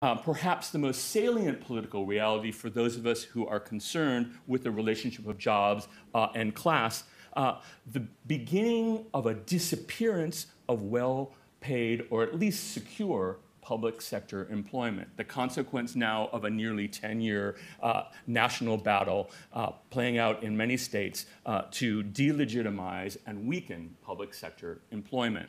perhaps the most salient political reality for those of us who are concerned with the relationship of jobs and class, the beginning of a disappearance of well-paid or at least secure public sector employment, the consequence now of a nearly 10-year national battle playing out in many states to delegitimize and weaken public sector employment.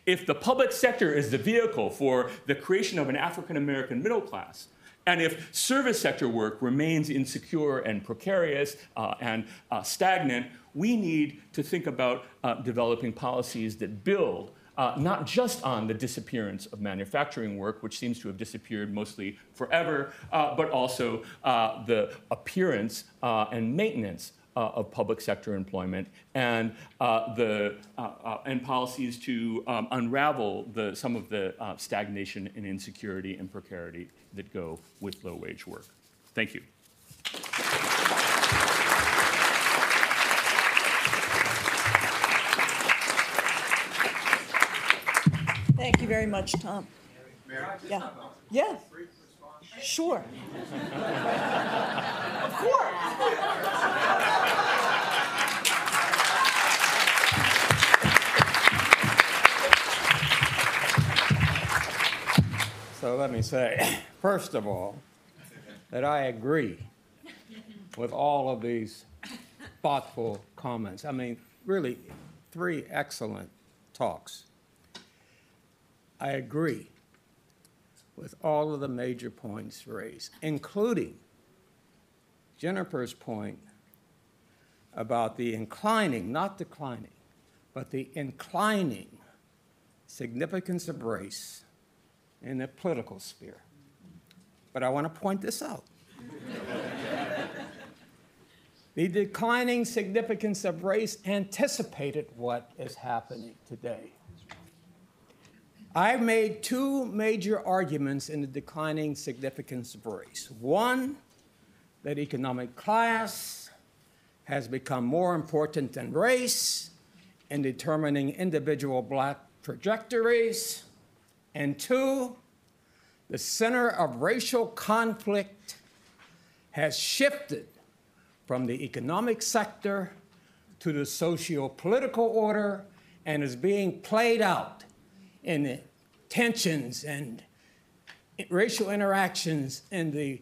If the public sector is the vehicle for the creation of an African-American middle class, and if service sector work remains insecure and precarious and stagnant, we need to think about developing policies that build not just on the disappearance of manufacturing work, which seems to have disappeared mostly forever, but also the appearance and maintenance of public sector employment and policies to unravel some of the stagnation and insecurity and precarity that go with low-wage work. Thank you. Thank you very much, Tom. Yeah. Yeah. Sure. Of course. So let me say, first of all, that I agree with all of these thoughtful comments. I mean, really, 3 excellent talks. I agree with all of the major points raised, including Jennifer's point about the inclining, not declining, but the inclining significance of race in the political sphere. But I want to point this out. The declining significance of race anticipated what is happening today. I've made 2 major arguments in the declining significance of race. One, that economic class has become more important than race in determining individual Black trajectories. And 2, the center of racial conflict has shifted from the economic sector to the socio-political order and is being played out in the tensions and racial interactions in the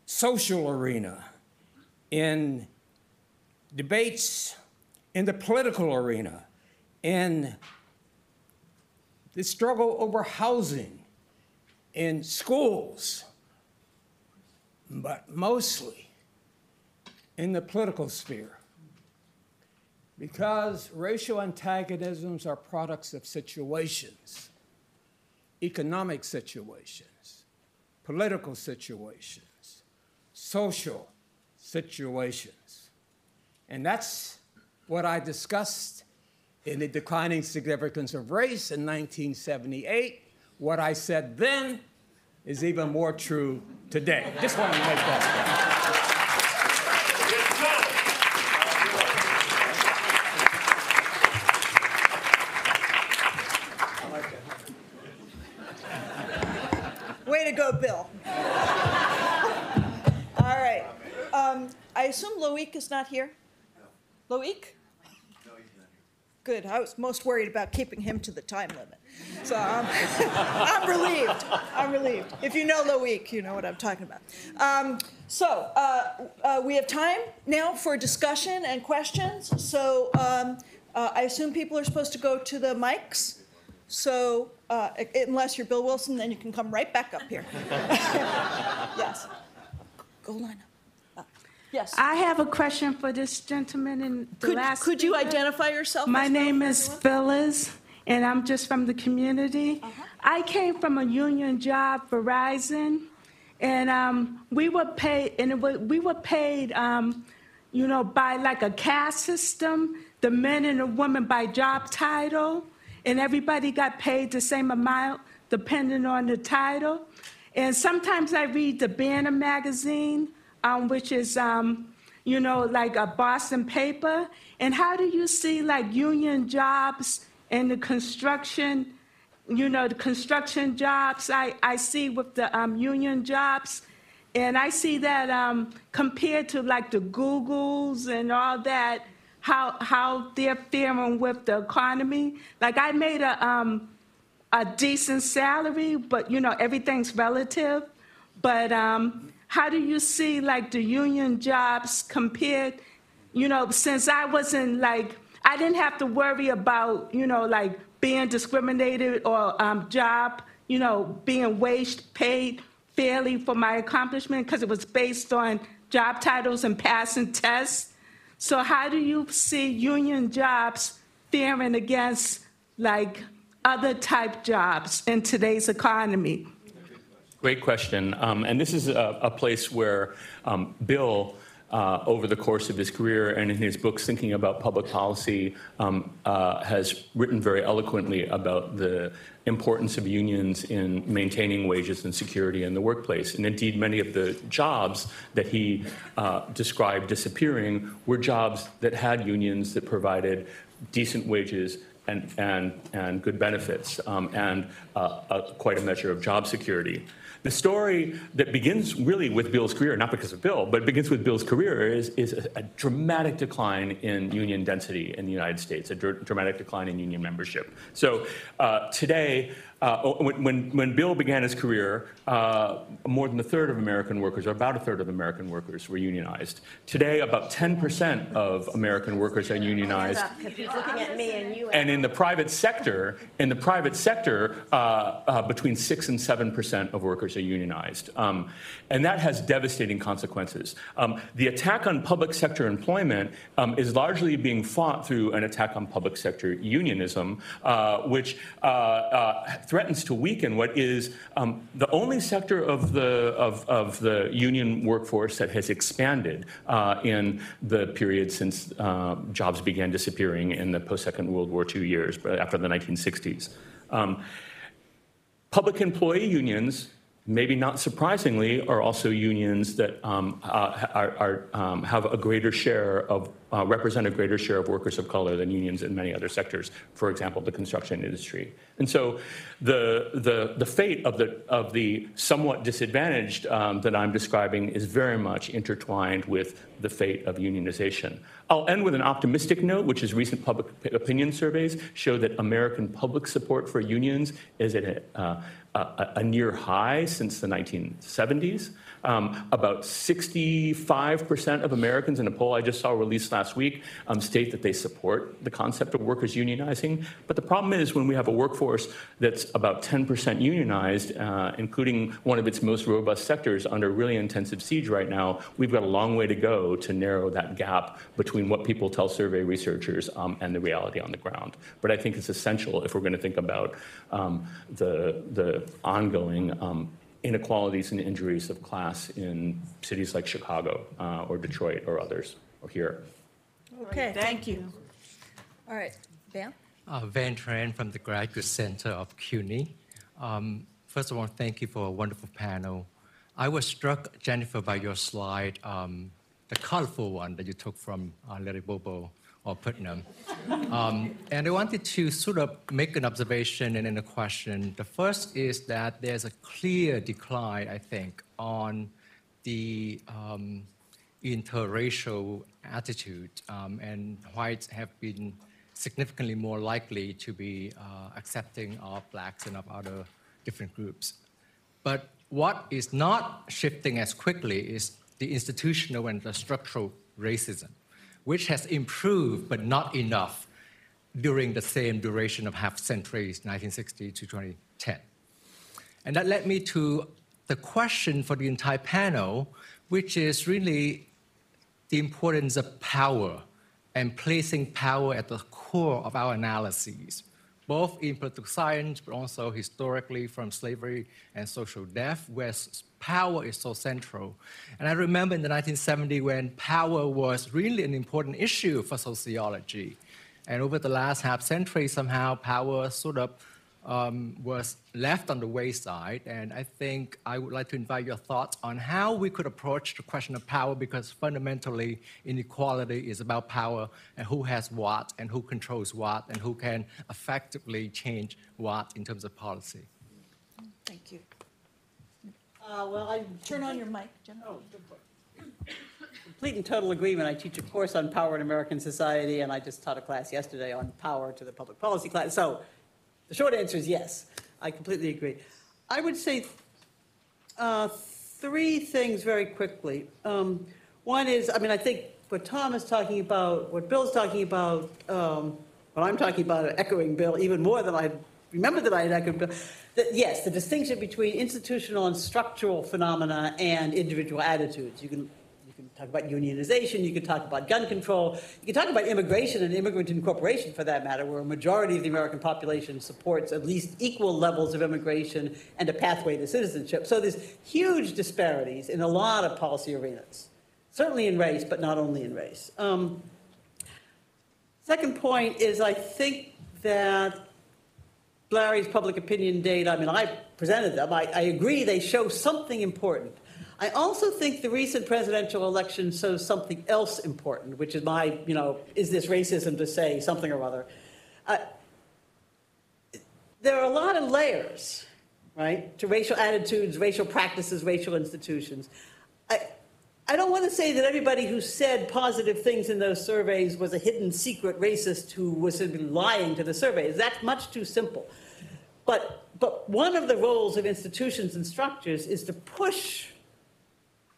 social arena, in debates in the political arena, in the struggle over housing, in schools, but mostly in the political sphere. Because racial antagonisms are products of situations, economic situations, political situations, social situations. And that's what I discussed in The Declining Significance of Race in 1978. What I said then is even more true today. Just wanted to make that point. Way to go, Bill. All right. I assume Loic is not here? No. Loic? No, he's not here. Good. I was most worried about keeping him to the time limit. So I'm relieved. I'm relieved. If you know Loic, you know what I'm talking about. We have time now for discussion and questions. So I assume people are supposed to go to the mics. So unless you're Bill Wilson, then you can come right back up here. Yes. Go line up. Yes. I have a question for this gentleman in the last Could you speaker. identify yourself? My name is Phyllis, and I'm just from the community. I came from a union job, Verizon, and we were paid, by like a caste system, the men and the women by job title, and everybody got paid the same amount depending on the title. And sometimes I read the Banner magazine, which is, like a Boston paper. And how do you see like union jobs in the construction the construction jobs I see with the union jobs. And I see that compared to like the Googles and all that, how they're faring with the economy. Like I made a decent salary, but everything's relative. But how do you see like the union jobs compared? Since I wasn't like, I didn't have to worry about like being discriminated or job, being paid fairly for my accomplishment because it was based on job titles and passing tests. So how do you see union jobs faring against like other type jobs in today's economy? Great question. And this is a place where Bill, over the course of his career and in his books thinking about public policy, has written very eloquently about the importance of unions in maintaining wages and security in the workplace. And indeed, many of the jobs that he described disappearing were jobs that had unions that provided decent wages and good benefits and quite a measure of job security. The story that begins really with Bill's career, not because of Bill, but begins with Bill's career, is a dramatic decline in union density in the United States, a dramatic decline in union membership. So today, when Bill began his career, more than a third of American workers, or about a third of American workers, were unionized. Today, about 10% of American workers are unionized. He's looking at me and you. And in the private sector, between 6 and 7% of workers are unionized. And that has devastating consequences. The attack on public sector employment is largely being fought through an attack on public sector unionism, which threatens to weaken what is the only sector of the union workforce that has expanded in the period since jobs began disappearing in the post-Second World War II years, after the 1960s. Public employee unions, maybe not surprisingly, are also unions that have a greater share of, represent a greater share of workers of color than unions in many other sectors, for example, the construction industry. And so the fate of the somewhat disadvantaged that I'm describing is very much intertwined with the fate of unionization. I'll end with an optimistic note, which is recent public opinion surveys show that American public support for unions is at a near high since the 1970s. About 65% of Americans in a poll I just saw released last week state that they support the concept of workers unionizing. But the problem is when we have a workforce that's about 10% unionized, including one of its most robust sectors under really intensive siege right now, we've got a long way to go to narrow that gap between what people tell survey researchers and the reality on the ground. But I think it's essential if we're going to think about the ongoing inequalities and injuries of class in cities like Chicago or Detroit or others, or here. Okay, thank you. All right, Van? Van Tran from the Graduate Center of CUNY. First of all, thank you for a wonderful panel. I was struck, Jennifer, by your slide, the colorful one that you took from Lady Bobo or Putnam. And I wanted to sort of make an observation and then a question. The first is that there's a clear decline, I think, on the interracial attitude, and whites have been significantly more likely to be accepting of blacks and of other different groups. But what is not shifting as quickly is the institutional and the structural racism, which has improved but not enough during the same duration of half centuries, 1960 to 2010. And that led me to the question for the entire panel, which is really the importance of power and placing power at the core of our analyses, both in political science, but also historically from slavery and social death, where power is so central. And I remember in the 1970s when power was really an important issue for sociology. And over the last half century, somehow power sort of was left on the wayside. And I think I would like to invite your thoughts on how we could approach the question of power, because fundamentally inequality is about power and who has what and who controls what and who can effectively change what in terms of policy. Thank you. Well, I Turn on your mic, Jen. complete and total agreement. I teach a course on power in American society, and I just taught a class yesterday on power to the public policy class. So the short answer is yes. I completely agree. I would say three things very quickly. One is, I mean, I think what Tom is talking about, what Bill's talking about, what I'm talking about, echoing Bill even more than I remember that I had echoed Bill. That, yes, the distinction between institutional and structural phenomena and individual attitudes. You can talk about unionization, you can talk about gun control, you can talk about immigration and immigrant incorporation for that matter, where a majority of the American population supports at least equal levels of immigration and a pathway to citizenship. So there's huge disparities in a lot of policy arenas, certainly in race, but not only in race. Second point is, I think that Larry's public opinion data, I mean, I presented them. I agree they show something important. I also think the recent presidential election shows something else important, which is my, is this racism to say something or other? There are a lot of layers, right, to racial attitudes, racial practices, racial institutions. I don't want to say that everybody who said positive things in those surveys was a hidden secret racist who was lying to the surveys. That's much too simple. But one of the roles of institutions and structures is to push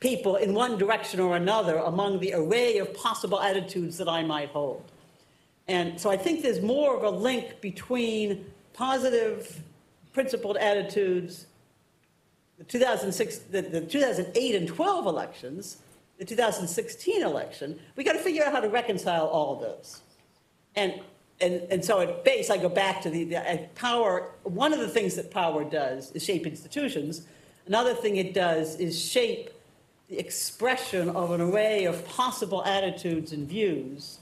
people in one direction or another among the array of possible attitudes that I might hold. And so I think there's more of a link between positive, principled attitudes, the 2008 and 12 elections, the 2016 election. We got to figure out how to reconcile all of those. And so at base, I go back to the power. One of the things that power does is shape institutions. Another thing it does is shape the expression of an array of possible attitudes and views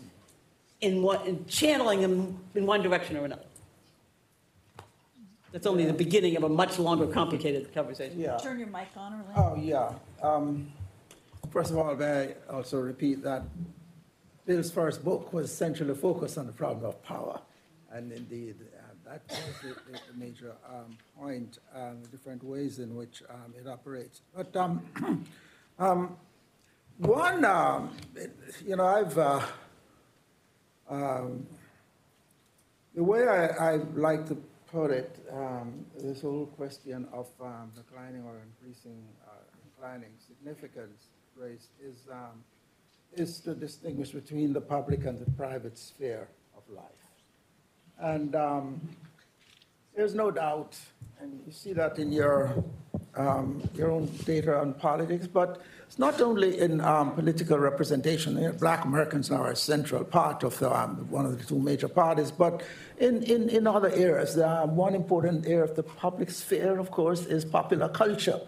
in channeling them in one direction or another. That's only the beginning of a much longer, complicated conversation. Yeah. Turn your mic on, Orlando. Oh, yeah. First of all, may I also repeat that Bill's first book was centrally focused on the problem of power. And indeed, that was the major point, different ways in which it operates. But the way I like to put it, this whole question of declining or inclining significance race is to distinguish between the public and the private sphere of life. And there's no doubt, and you see that in your own data on politics, but it's not only in political representation. Black Americans are a central part of one of the two major parties, but in other areas. One important area of the public sphere, of course, is popular culture,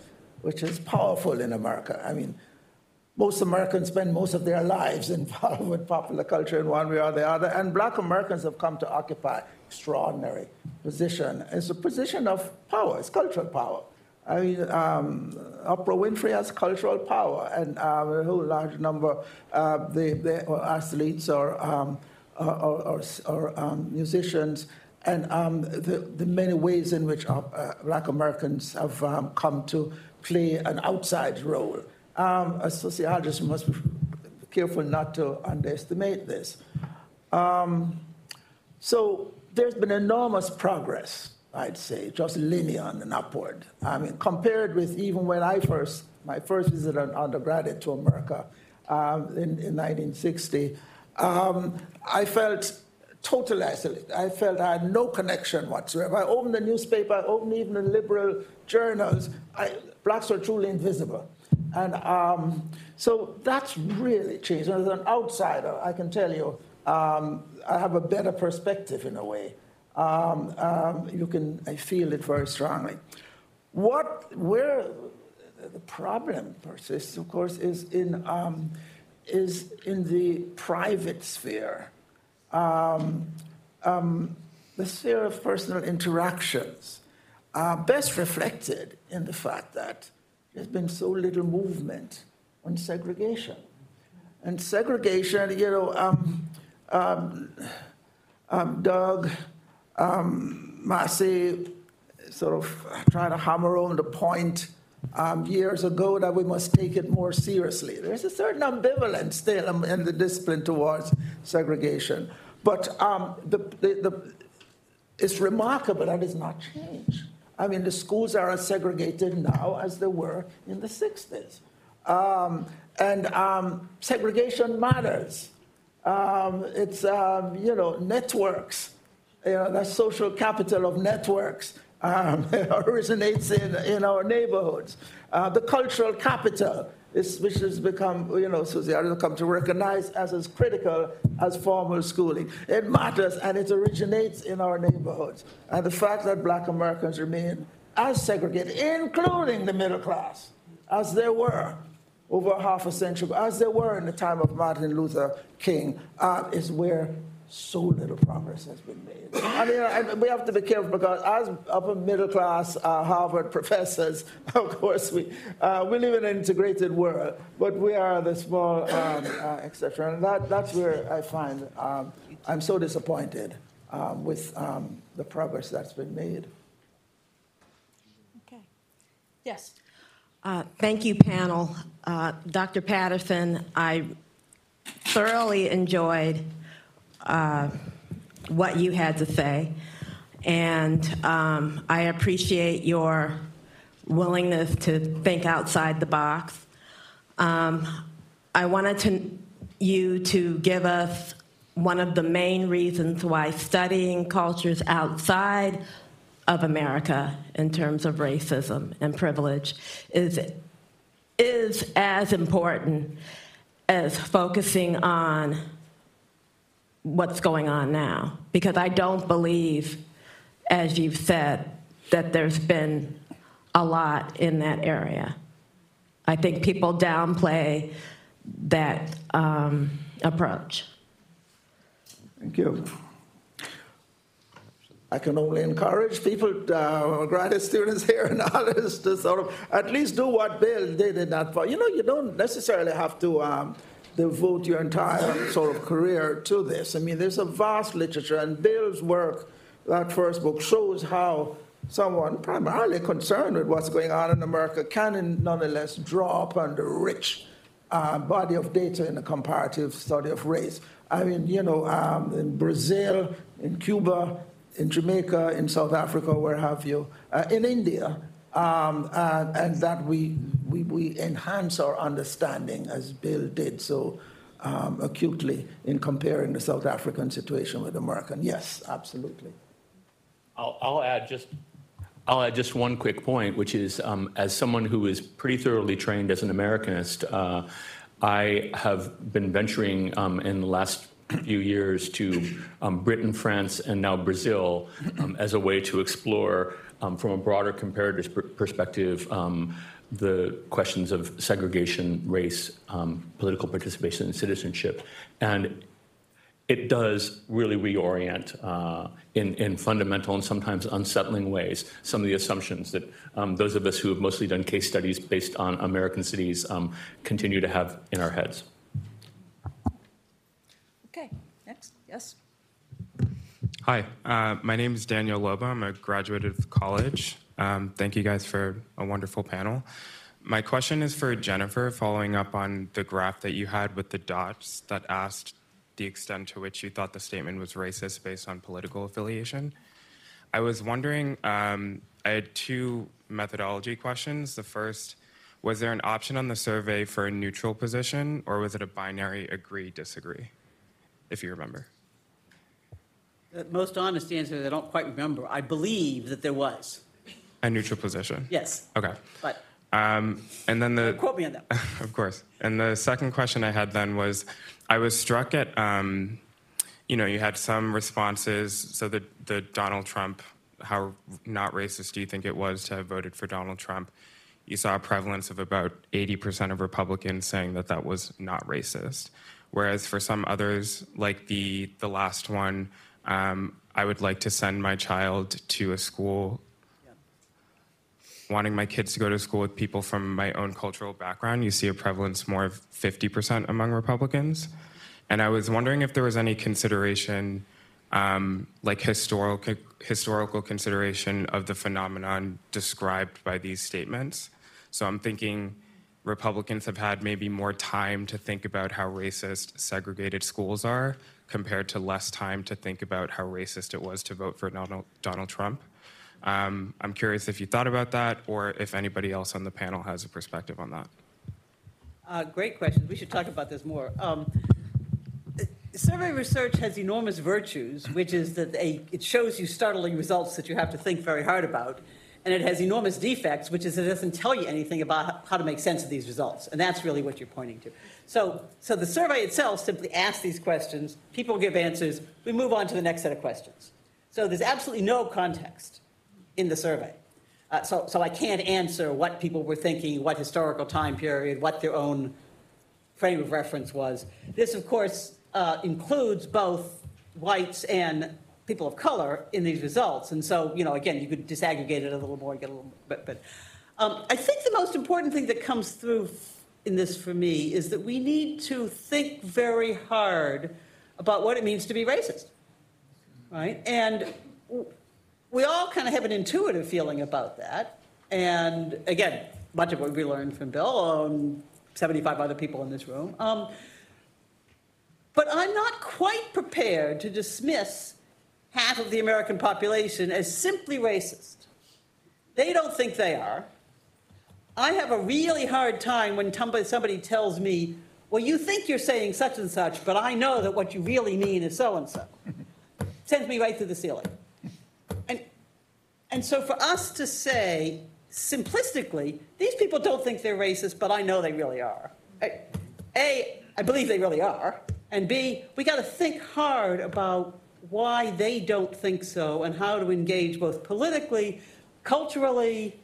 which is powerful in America. I mean, most Americans spend most of their lives involved with popular culture in one way or the other, and Black Americans have come to occupy extraordinary position. It's a position of power. It's cultural power. I mean, Oprah Winfrey has cultural power, and a whole large number of the athletes or musicians, and the many ways in which Black Americans have come to play an outside role. A sociologist must be careful not to underestimate this. So there's been enormous progress, I'd say, just linear and upward. I mean, compared with even when my first visit as an undergraduate to America in 1960, I felt totally isolated. I felt I had no connection whatsoever. I opened the newspaper, I opened even the liberal journals. Blacks were truly invisible. And so that's really changed. As an outsider, I can tell you, I have a better perspective in a way. I feel it very strongly. Where the problem persists, of course, is in the private sphere. the sphere of personal interactions are best reflected in the fact that there's been so little movement on segregation. And segregation, you know, Doug Massey sort of tried to hammer home the point years ago that we must take it more seriously. There's a certain ambivalence still in the discipline towards segregation. But it's remarkable that it's not changed. I mean, the schools are as segregated now as they were in the 60s. Segregation matters. It's, you know, networks, you know, that social capital of networks originates in our neighborhoods. The cultural capital, which has become, you know, society has come to recognize as critical as formal schooling. It matters, and it originates in our neighborhoods. And the fact that Black Americans remain as segregated, including the middle class, as they were over half a century, as they were in the time of Martin Luther King, is where so little progress has been made. I mean, we have to be careful because as upper middle class Harvard professors, of course, we live in an integrated world, but we are the small exception. And that's where I find I'm so disappointed with the progress that's been made. Okay. Yes. Thank you, panel. Dr. Patterson, I thoroughly enjoyed what you had to say, and I appreciate your willingness to think outside the box. I wanted you to give us one of the main reasons why studying cultures outside of America in terms of racism and privilege is as important as focusing on what's going on now, because I don't believe, as you've said, that there's been a lot in that area. I think people downplay that approach. Thank you. I can only encourage people, graduate students here and others, to sort of at least do what Bill did in that part. You know, you don't necessarily have to devote your entire sort of career to this. I mean, there's a vast literature, and Bill's work, that first book, shows how someone primarily concerned with what's going on in America can nonetheless draw upon the rich body of data in a comparative study of race. I mean, you know, in Brazil, in Cuba, in Jamaica, in South Africa, where have you, in India, and that we enhance our understanding, as Bill did so acutely in comparing the South African situation with American. Yes, absolutely. I'll add just one quick point, which is, as someone who is pretty thoroughly trained as an Americanist, I have been venturing in the last few years to Britain, France, and now Brazil as a way to explore, from a broader comparative perspective, the questions of segregation, race, political participation, and citizenship. And it does really reorient in fundamental and sometimes unsettling ways some of the assumptions that those of us who have mostly done case studies based on American cities continue to have in our heads. Okay, next, yes. Hi, my name is Daniel Loba. I'm a graduate of college. Thank you guys for a wonderful panel. My question is for Jennifer, following up on the graph that you had with the dots that asked the extent to which you thought the statement was racist based on political affiliation. I was wondering, I had two methodology questions. The first, was there an option on the survey for a neutral position, or was it a binary agree, disagree, if you remember? The most honest answer is I don't quite remember. I believe that there was. A neutral position? Yes. Okay. But and then the quote me on that. Of course. And the second question I had then was, I was struck at, you know, you had some responses. So the Donald Trump, how not racist do you think it was to have voted for Donald Trump? You saw a prevalence of about 80% of Republicans saying that that was not racist. Whereas for some others, like the last one, I would like to send my child to a school, wanting my kids to go to school with people from my own cultural background, you see a prevalence more of 50% among Republicans. And I was wondering if there was any consideration, like historical consideration of the phenomenon described by these statements. So I'm thinking Republicans have had maybe more time to think about how racist segregated schools are compared to less time to think about how racist it was to vote for Donald Trump. I'm curious if you thought about that or if anybody else on the panel has a perspective on that. Great question. We should talk about this more. Survey research has enormous virtues, which is that it shows you startling results that you have to think very hard about. And it has enormous defects, which is it doesn't tell you anything about how to make sense of these results. And that's really what you're pointing to. So the survey itself simply asks these questions, people give answers, we move on to the next set of questions. So there's absolutely no context in the survey. So I can't answer what people were thinking, what historical time period, what their own frame of reference was. This, of course, includes both whites and people of color in these results. And so, again, you could disaggregate it a little more and get a little bit. But I think the most important thing that comes through in this for me is that we need to think very hard about what it means to be racist, right? And we all kind of have an intuitive feeling about that. And again, much of what we learned from Bill, 75 other people in this room. But I'm not quite prepared to dismiss half of the American population as simply racist. They don't think they are. I have a really hard time when somebody tells me, well, you think you're saying such and such, but I know that what you really mean is so-and-so. Sends me right through the ceiling. And so for us to say, simplistically, these people don't think they're racist, but I know they really are. A, I believe they really are. And B, we got to think hard about why they don't think so and how to engage both politically, culturally,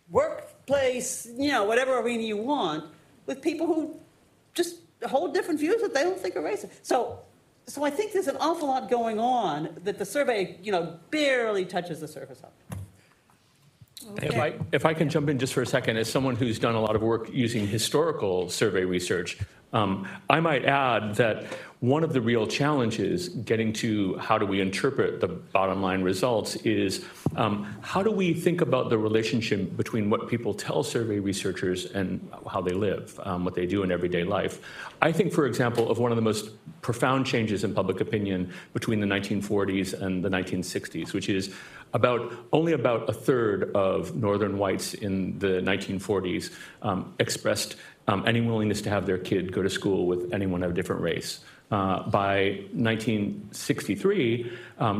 workplace, whatever arena you want, with people who just hold different views that they don't think are racist. So I think there's an awful lot going on that the survey, barely touches the surface of. Okay. If I can jump in just for a second, as someone who's done a lot of work using historical survey research, I might add that one of the real challenges getting to how do we interpret the bottom line results is how do we think about the relationship between what people tell survey researchers and how they live, what they do in everyday life. I think, for example, of one of the most profound changes in public opinion between the 1940s and the 1960s, which is only about a third of Northern whites in the 1940s expressed any willingness to have their kid go to school with anyone of a different race. By 1963,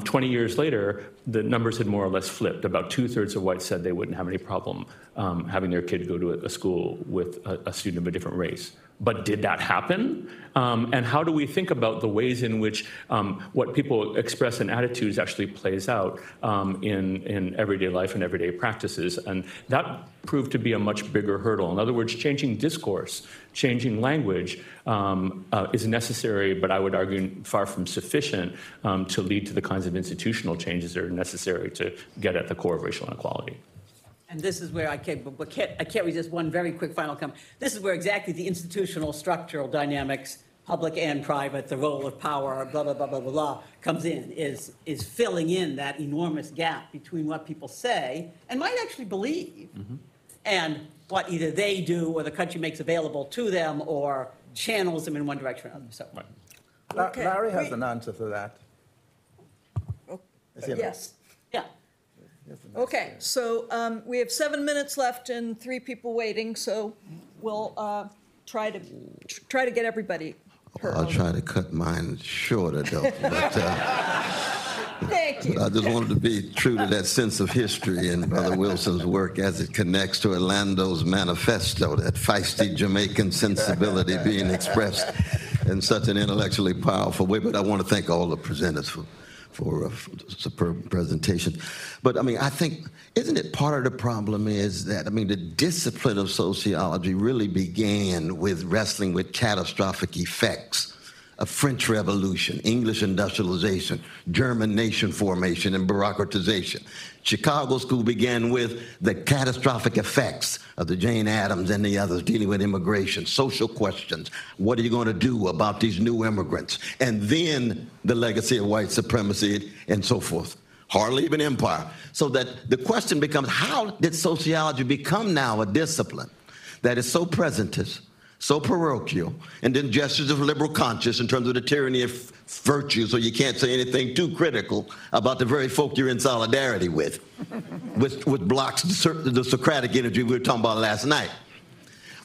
20 years later, the numbers had more or less flipped. About 2/3 of whites said they wouldn't have any problem having their kid go to a school with a student of a different race. But did that happen? And how do we think about the ways in which what people express in attitudes actually plays out in everyday life and everyday practices? And that proved to be a much bigger hurdle. In other words, changing discourse, changing language is necessary, but I would argue far from sufficient to lead to the kinds of institutional changes that are necessary to get at the core of racial inequality. And this is where I can't resist one very quick final comment. This is where exactly the institutional structural dynamics, public and private, the role of power, blah, blah, blah, blah, blah, blah, comes in, is filling in that enormous gap between what people say and might actually believe and what either they do or the country makes available to them or channels them in one direction or another. So, Okay. Larry has an answer for that. Yes. yeah. Okay, so we have 7 minutes left and 3 people waiting, so we'll try to get everybody heard. I'll try to cut mine shorter, though. But, Thank you. but I just wanted to be true to that sense of history in Brother Wilson's work as it connects to Orlando's manifesto, that feisty Jamaican sensibility being expressed in such an intellectually powerful way. But I want to thank all the presenters for a superb presentation. But I think, isn't it part of the problem is that, the discipline of sociology really began with wrestling with catastrophic effects French Revolution, English industrialization, German nation formation, and bureaucratization. Chicago School began with the catastrophic effects of the Jane Addams and the others dealing with immigration, social questions. What are you going to do about these new immigrants? And then the legacy of white supremacy and so forth. Hardly even empire. So that the question becomes, how did sociology become now a discipline that is so presentist, so parochial, and then gestures of liberal conscience in terms of the tyranny of virtue, so you can't say anything too critical about the very folk you're in solidarity with, which blocks the Socratic energy we were talking about last night.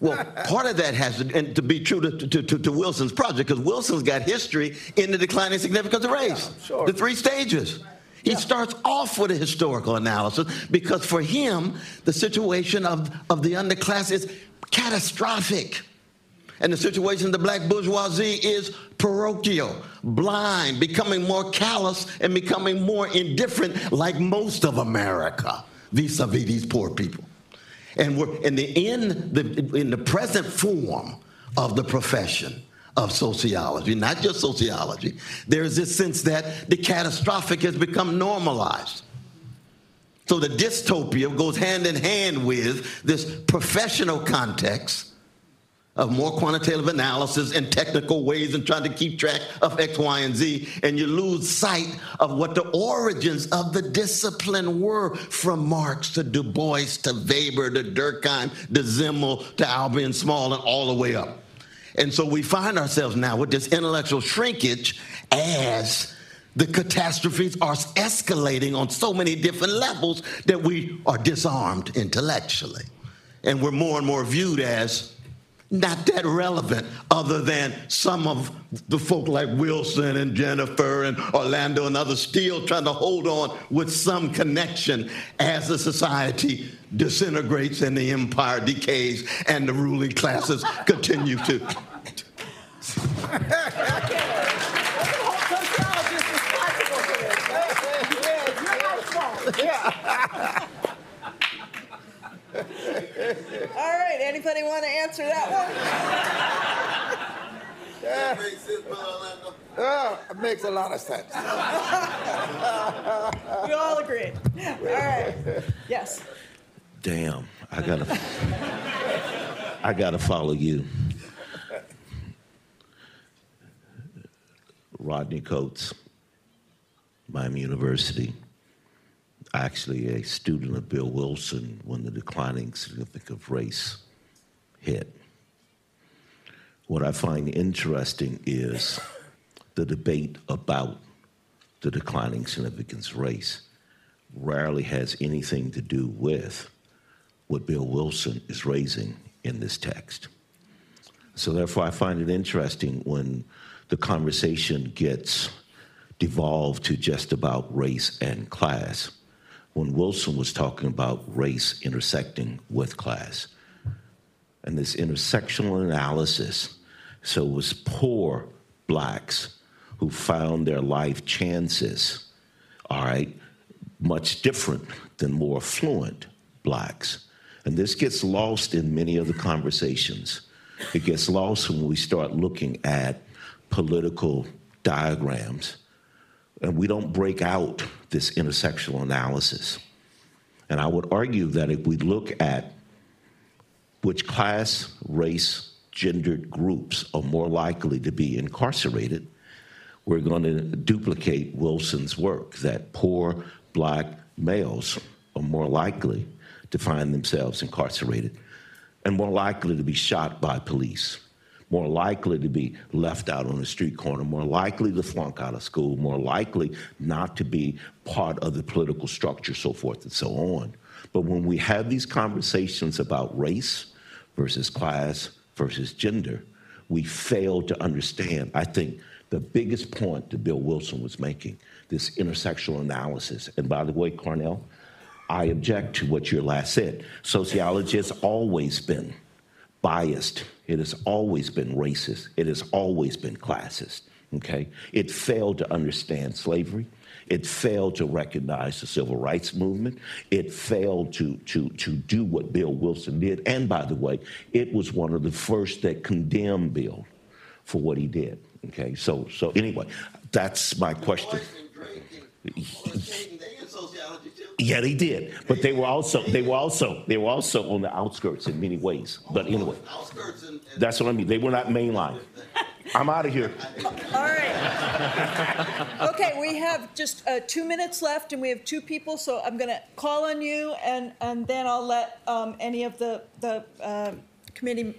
Well, part of that has to be true to Wilson's project, because Wilson's got history in the declining significance of race, sure. The three stages. He starts off with a historical analysis because for him, the situation of the underclass is catastrophic. And the situation of the black bourgeoisie is parochial, blind, becoming more callous and becoming more indifferent like most of America vis-a-vis these poor people. And we're in the present form of the profession of sociology, not just sociology, there's this sense that the catastrophic has become normalized. So the dystopia goes hand in hand with this professional context of more quantitative analysis and technical ways and trying to keep track of X, Y, and Z, and you lose sight of what the origins of the discipline were, from Marx to Du Bois to Weber to Durkheim to Zimmel to Albion Small and all the way up. And so we find ourselves now with this intellectual shrinkage as the catastrophes are escalating on so many different levels that we are disarmed intellectually. And we're more and more viewed as not that relevant, other than some of the folk like Wilson and Jennifer and Orlando and others still trying to hold on with some connection as the society disintegrates and the empire decays and the ruling classes continue to. All right, anybody want to answer that one? It makes a lot of sense. We all agree. All right. Yes. Damn, I gotta follow you. Rodney Coates, Miami University, actually a student of Bill Wilson when the declining significance of race hit. What I find interesting is the debate about the declining significance of race rarely has anything to do with what Bill Wilson is raising in this text. So therefore, I find it interesting when the conversation gets devolved to just about race and class, when Wilson was talking about race intersecting with class. And this intersectional analysis, so it was poor blacks who found their life chances, all right, much different than more affluent blacks. And this gets lost in many of the conversations. It gets lost when we start looking at political diagrams, and we don't break out this intersectional analysis. And I would argue that if we look at which class, race, gendered groups are more likely to be incarcerated, we're going to duplicate Wilson's work, that poor black males are more likely to find themselves incarcerated and more likely to be shot by police, more likely to be left out on the street corner, more likely to flunk out of school, more likely not to be part of the political structure, so forth and so on. But when we have these conversations about race versus class versus gender, we fail to understand, I think, the biggest point that Bill Wilson was making, this intersectional analysis. And by the way, Cornell, I object to what you last said. Sociology has always been biased. It has always been racist. It has always been classist, okay? It failed to understand slavery. It failed to recognize the civil rights movement. It failed to do what Bill Wilson did. And by the way, it was one of the first that condemned Bill for what he did. Okay, so anyway, that's my question. Yeah, they did, but they were also on the outskirts in many ways. But anyway, that's what I mean. They were not mainline. I'm out of here. All right. Okay, we have just 2 minutes left, and we have 2 people, so I'm going to call on you, and then I'll let any of the committee,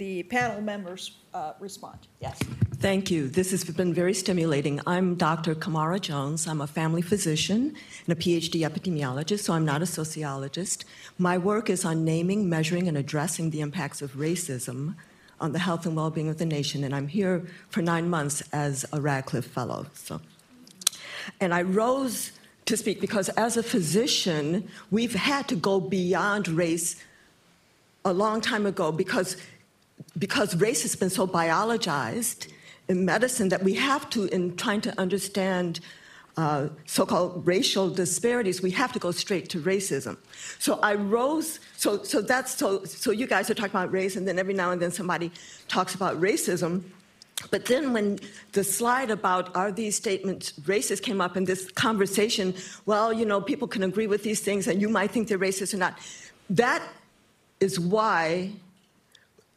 the panel members respond. Yes. Thank you. This has been very stimulating. I'm Dr. Kamara Jones. I'm a family physician and a PhD epidemiologist, so I'm not a sociologist. My work is on naming, measuring, and addressing the impacts of racism on the health and well-being of the nation, and I'm here for 9 months as a Radcliffe Fellow. And I rose to speak because as a physician, we've had to go beyond race a long time ago because race has been so biologized in medicine that we have to, in trying to understand so-called racial disparities, we have to go straight to racism. So I rose, so you guys are talking about race, and then every now and then somebody talks about racism. But then when the slide about are these statements racist came up in this conversation, well, you know, people can agree with these things and you might think they're racist or not. That is why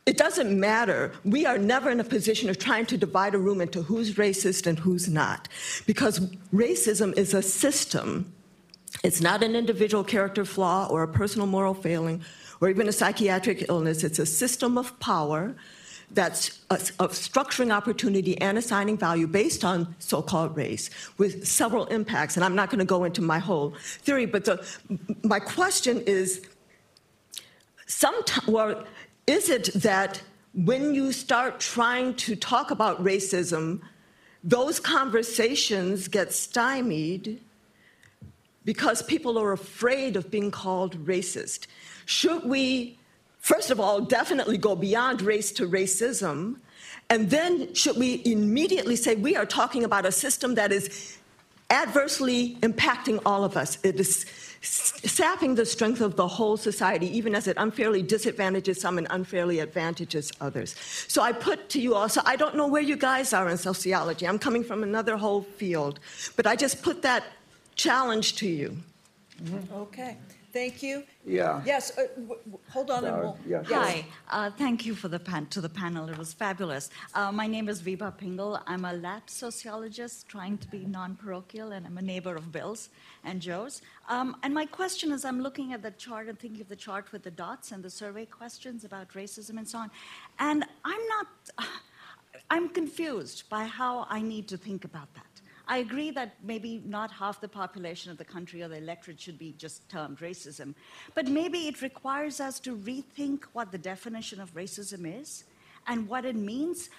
it doesn't matter. We are never in a position of trying to divide a room into who's racist and who's not, because racism is a system. It's not an individual character flaw or a personal moral failing or even a psychiatric illness. It's a system of power that's of structuring opportunity and assigning value based on so-called race with several impacts. And I'm not going to go into my whole theory, but my question is, is it that when you start trying to talk about racism, those conversations get stymied because people are afraid of being called racist? Should we, first of all, definitely go beyond race to racism? And then should we immediately say we are talking about a system that is adversely impacting all of us? It is sapping the strength of the whole society, even as it unfairly disadvantages some and unfairly advantages others. So I put to you all, so I don't know where you guys are in sociology. I'm coming from another whole field, but I just put that challenge to you. Mm-hmm. Okay. Thank you. Yeah. Yes. Hold on. Yeah. Hi. Thank you to the panel. It was fabulous. My name is Viva Pingle. I'm a lab sociologist trying to be non-parochial, and I'm a neighbor of Bill's and Joe's. And my question is, I'm looking at the chart and thinking of the chart with the dots and the survey questions about racism and so on. And I'm confused by how I need to think about that. I agree that maybe not half the population of the country or the electorate should be just termed racism, but maybe it requires us to rethink what the definition of racism is and what it means.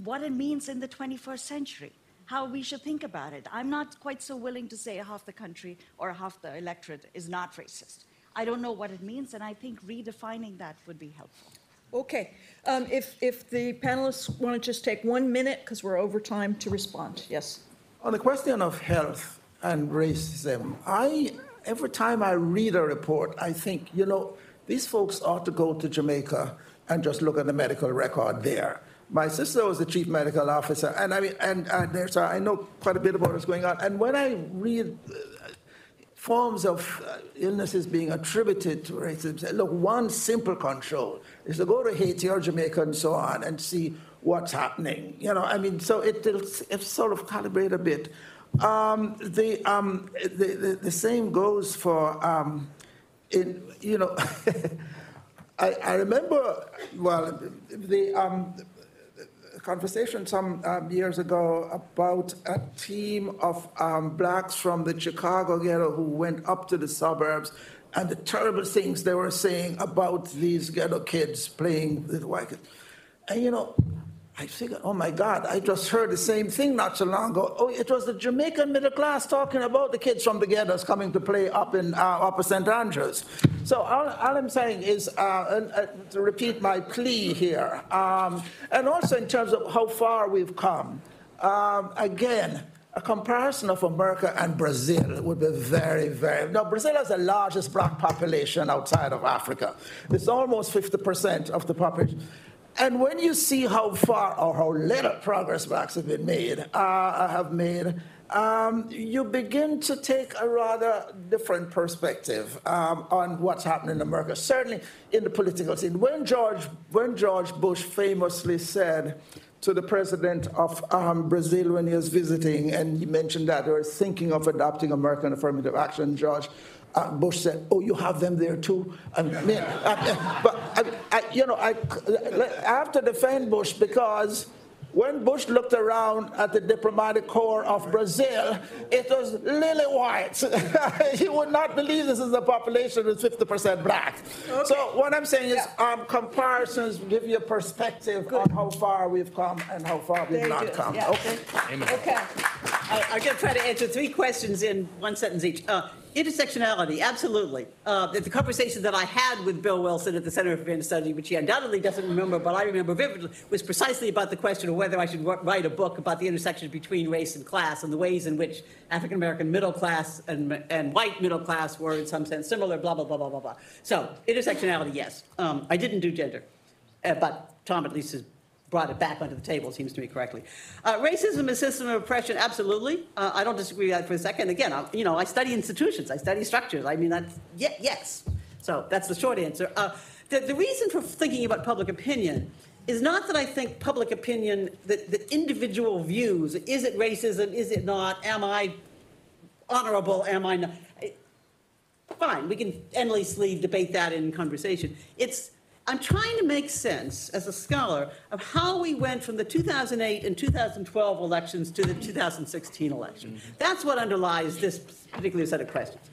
What it means in the 21st century, how we should think about it. I'm not quite so willing to say half the country or half the electorate is not racist. I don't know what it means, and I think redefining that would be helpful. Okay. If the panelists want to just take 1 minute, because we're over time, to respond. Yes. On the question of health and racism, every time I read a report, I think, you know, these folks ought to go to Jamaica and just look at the medical record there. My sister was the chief medical officer, and I know quite a bit about what's going on. And when I read forms of illnesses being attributed to racism, look, one simple control is to go to Haiti or Jamaica and so on and see what's happening. You know, I mean, so it'll sort of calibrate a bit. The same goes for, you know, I remember, well, the conversation some years ago about a team of blacks from the Chicago ghetto who went up to the suburbs and the terrible things they were saying about these ghetto kids playing with white kids. And, you know, I figured, oh my God, I just heard the same thing not so long ago. Oh, it was the Jamaican middle class talking about the kids from the ghettos coming to play up in Upper St. Andrews. So all I'm saying is, to repeat my plea here, and also in terms of how far we've come, again, a comparison of America and Brazil would be very, very... Now, Brazil has the largest black population outside of Africa. It's almost 50% of the population. And when you see how far or how little progress blacks have made, you begin to take a rather different perspective on what's happening in America, certainly in the political scene. When George Bush famously said to the president of Brazil when he was visiting, and he mentioned that they were thinking of adopting American affirmative action, Bush said, "Oh, you have them there too." I have to defend Bush because when Bush looked around at the diplomatic corps of Brazil, it was lily white. You would not believe this is a population that's 50% black. Okay. So what I'm saying is comparisons give you a perspective on how far we've come and how far we've not come. Yeah. Okay. Amen. Okay. I'm going to try to answer 3 questions in 1 sentence each. Intersectionality, absolutely. The conversation that I had with Bill Wilson at the Center for Advanced Study, which he undoubtedly doesn't remember, but I remember vividly, was precisely about the question of whether I should write a book about the intersection between race and class and the ways in which African-American middle class and white middle class were in some sense similar, blah, blah, blah, blah, blah, blah. So intersectionality, yes. I didn't do gender, but Tom at least has brought it back onto the table, seems to me correctly. Racism is a system of oppression, absolutely. I don't disagree with that for a second. Again, I study institutions, I study structures. I mean, that's, yes. So that's the short answer. The reason for thinking about public opinion is not that I think public opinion, that individual views, is it racism, is it not, am I honorable, am I not? Fine, we can endlessly debate that in conversation. I'm trying to make sense, as a scholar, of how we went from the 2008 and 2012 elections to the 2016 election. Mm-hmm. That's what underlies this particular set of questions.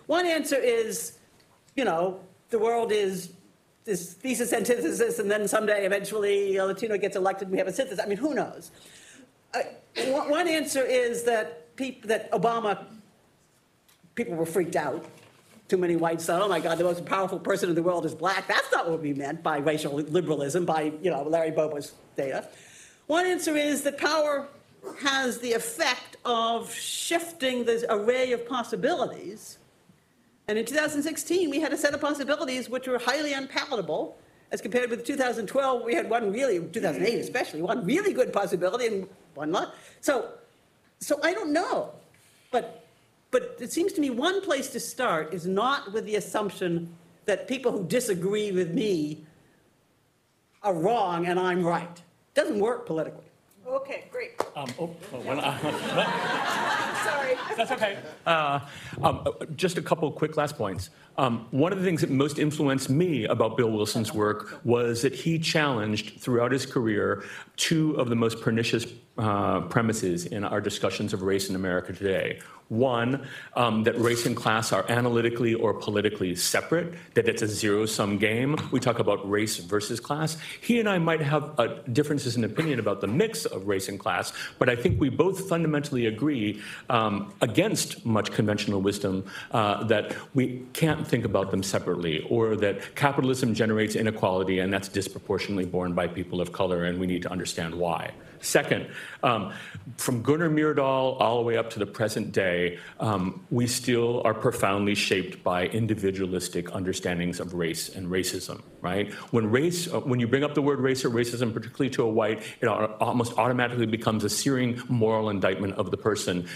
One answer is, the world is this thesis, antithesis, and then someday, eventually, a Latino gets elected and we have a synthesis. I mean, who knows? One answer is that Obama, people were freaked out. Too many whites thought, oh my God, the most powerful person in the world is black. That's not what we meant by racial liberalism, by Larry Bobo's data. One answer is that power has the effect of shifting this array of possibilities. And in 2016, we had a set of possibilities which were highly unpalatable as compared with 2012. We had 2008 especially, one really good possibility and one not. So I don't know, but it seems to me one place to start is not with the assumption that people who disagree with me are wrong and I'm right. It doesn't work politically. Okay, great. Sorry. That's okay. Just a couple of quick last points. One of the things that most influenced me about Bill Wilson's work was that he challenged throughout his career 2 of the most pernicious premises in our discussions of race in America today. One, that race and class are analytically or politically separate, that it's a zero-sum game. We talk about race versus class. He and I might have differences in opinion about the mix of race and class, but I think we both fundamentally agree, against much conventional wisdom, that we can't think about them separately, or that capitalism generates inequality and that's disproportionately borne by people of color, and we need to understand why. Second, from Gunnar Myrdal all the way up to the present day, we still are profoundly shaped by individualistic understandings of race and racism, right? When you bring up the word race or racism, particularly to a white, it almost automatically becomes a searing moral indictment of the person,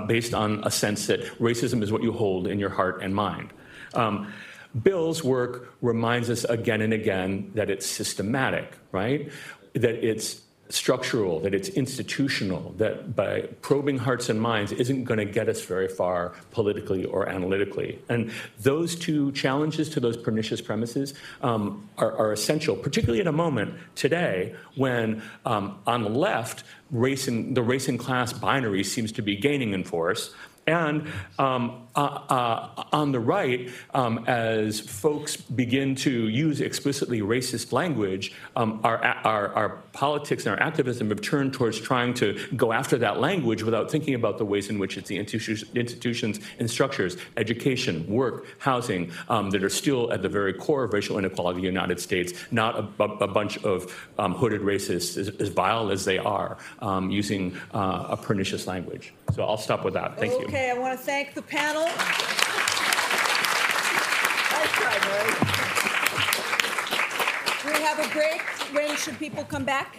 based on a sense that racism is what you hold in your heart and mind. Bill's work reminds us again and again that it's systematic, right? That it's structural, that it's institutional, that by probing hearts and minds isn't going to get us very far politically or analytically. And those 2 challenges to those pernicious premises are essential, particularly at a moment today when on the left, the race and class binary seems to be gaining in force. And on the right, as folks begin to use explicitly racist language, our politics and our activism have turned towards trying to go after that language without thinking about the ways in which it's the institutions and structures, education, work, housing, that are still at the very core of racial inequality in the United States, not a bunch of hooded racists, as vile as they are, using a pernicious language. So I'll stop with that. Thank you. Okay, I want to thank the panel. Nice try, Mary. have a break? When should people come back?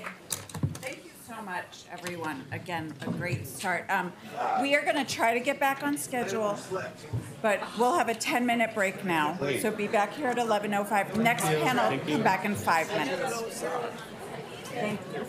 Thank you so much, everyone. Again, a great start. We are going to try to get back on schedule, but we'll have a 10-minute break now. So be back here at 11:05. Next panel, come back in 5 minutes. Thank you.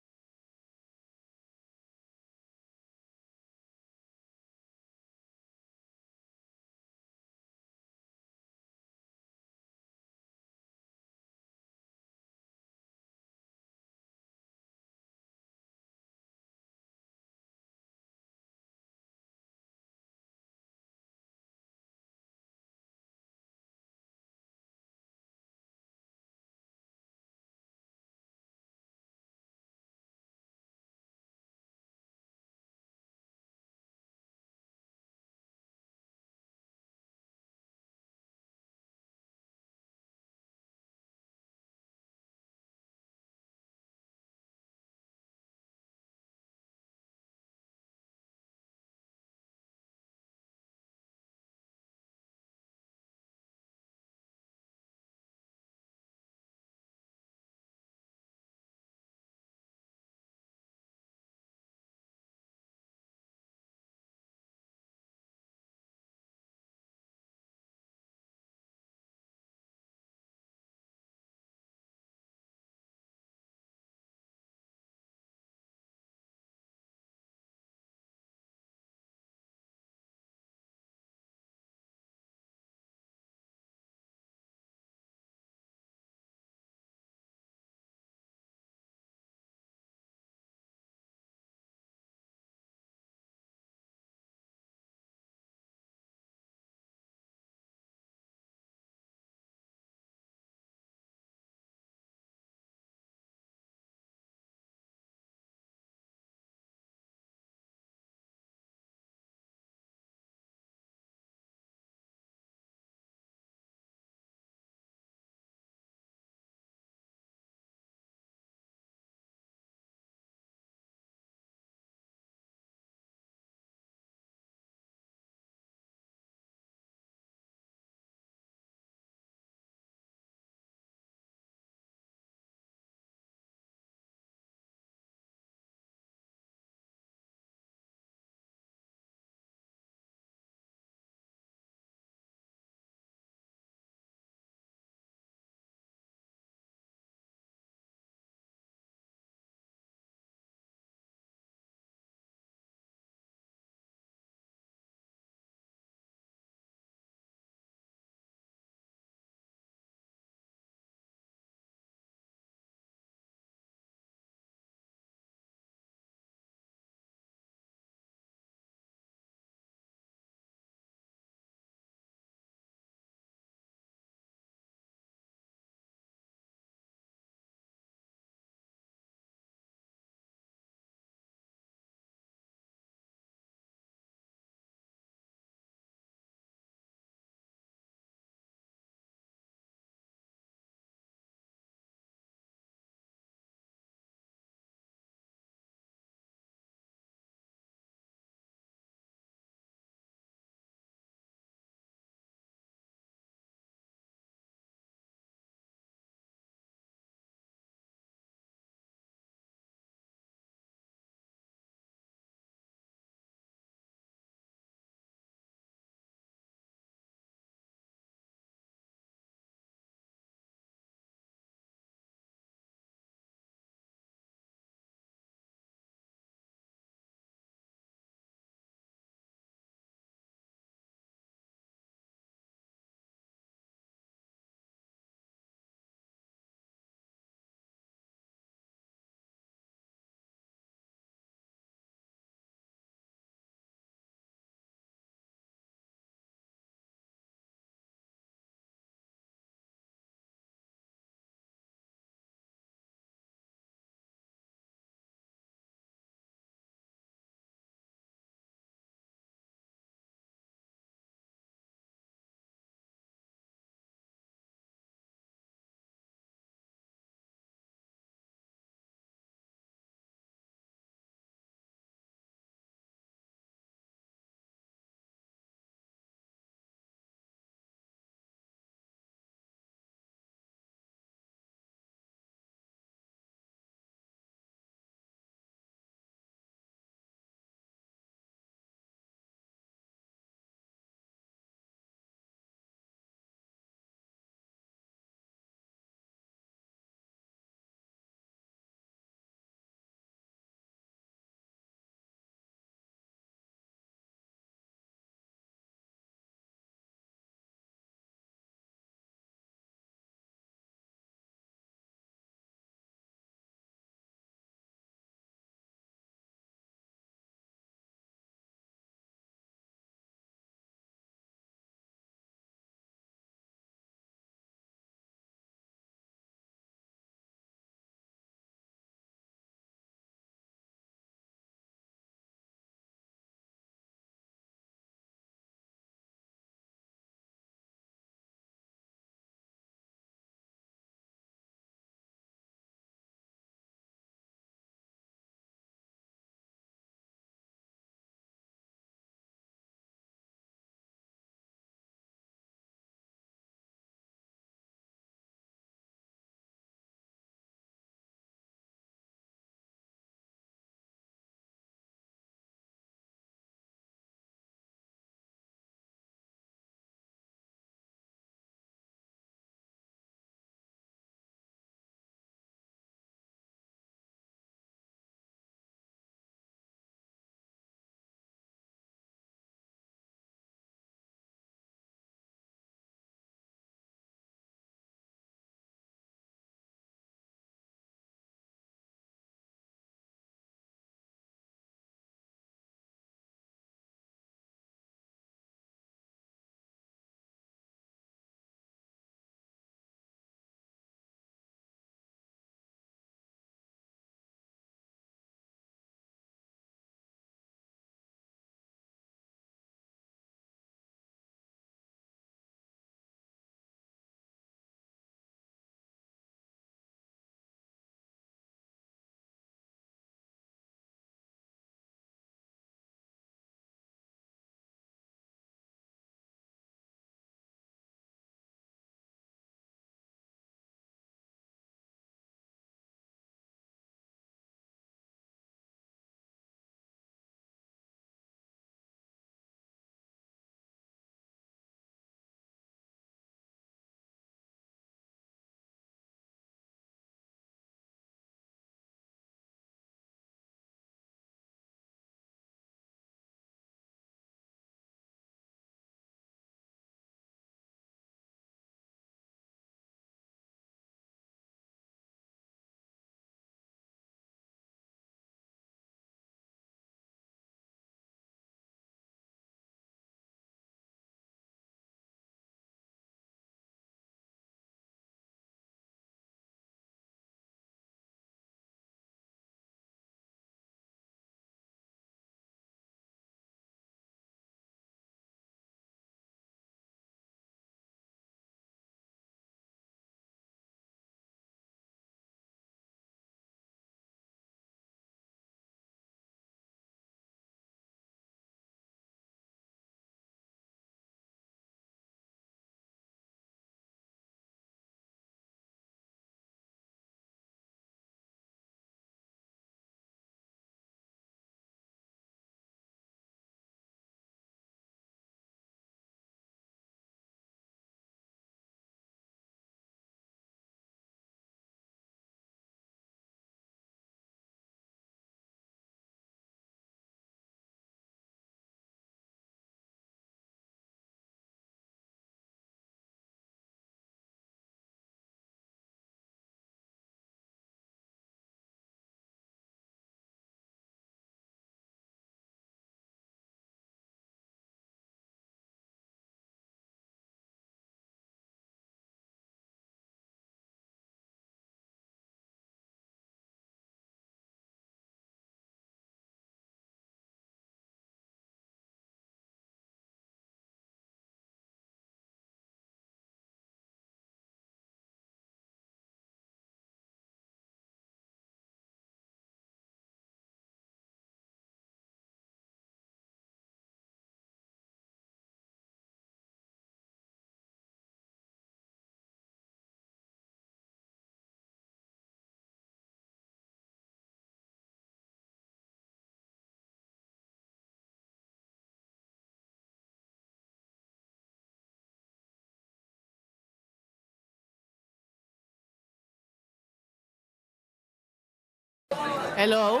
Hello?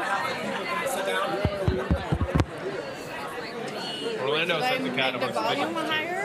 Orlando said the cat Make the volume higher?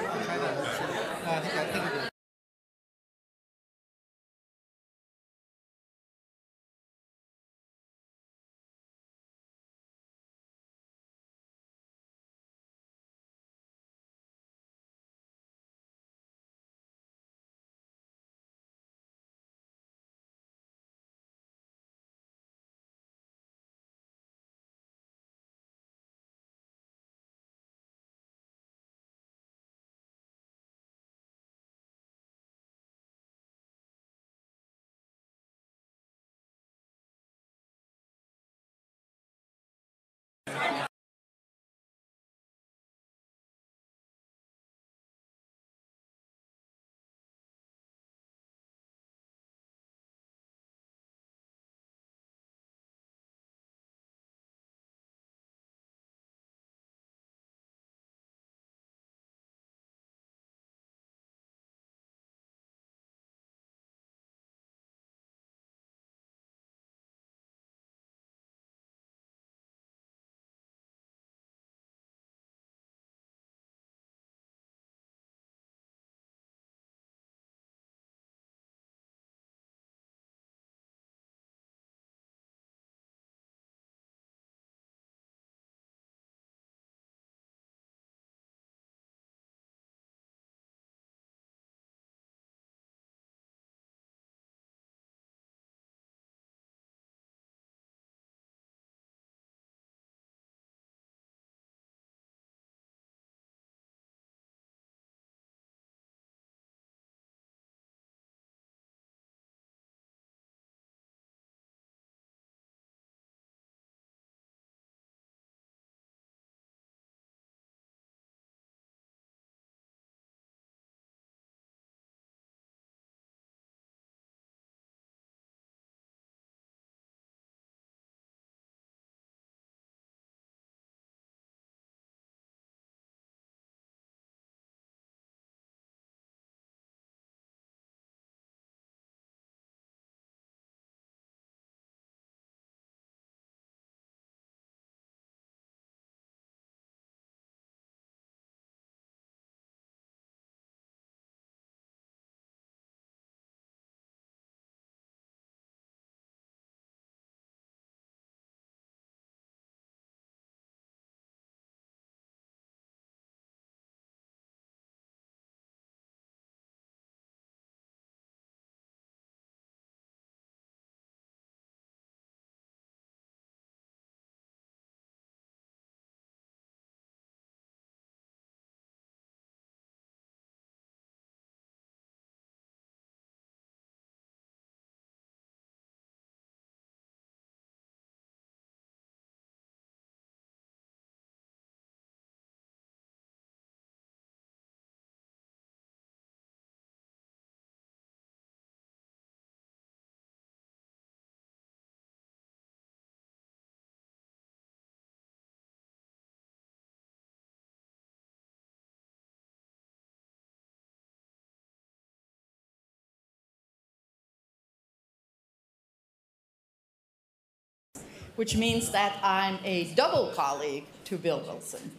Which means that I'm a double colleague to Bill Wilson.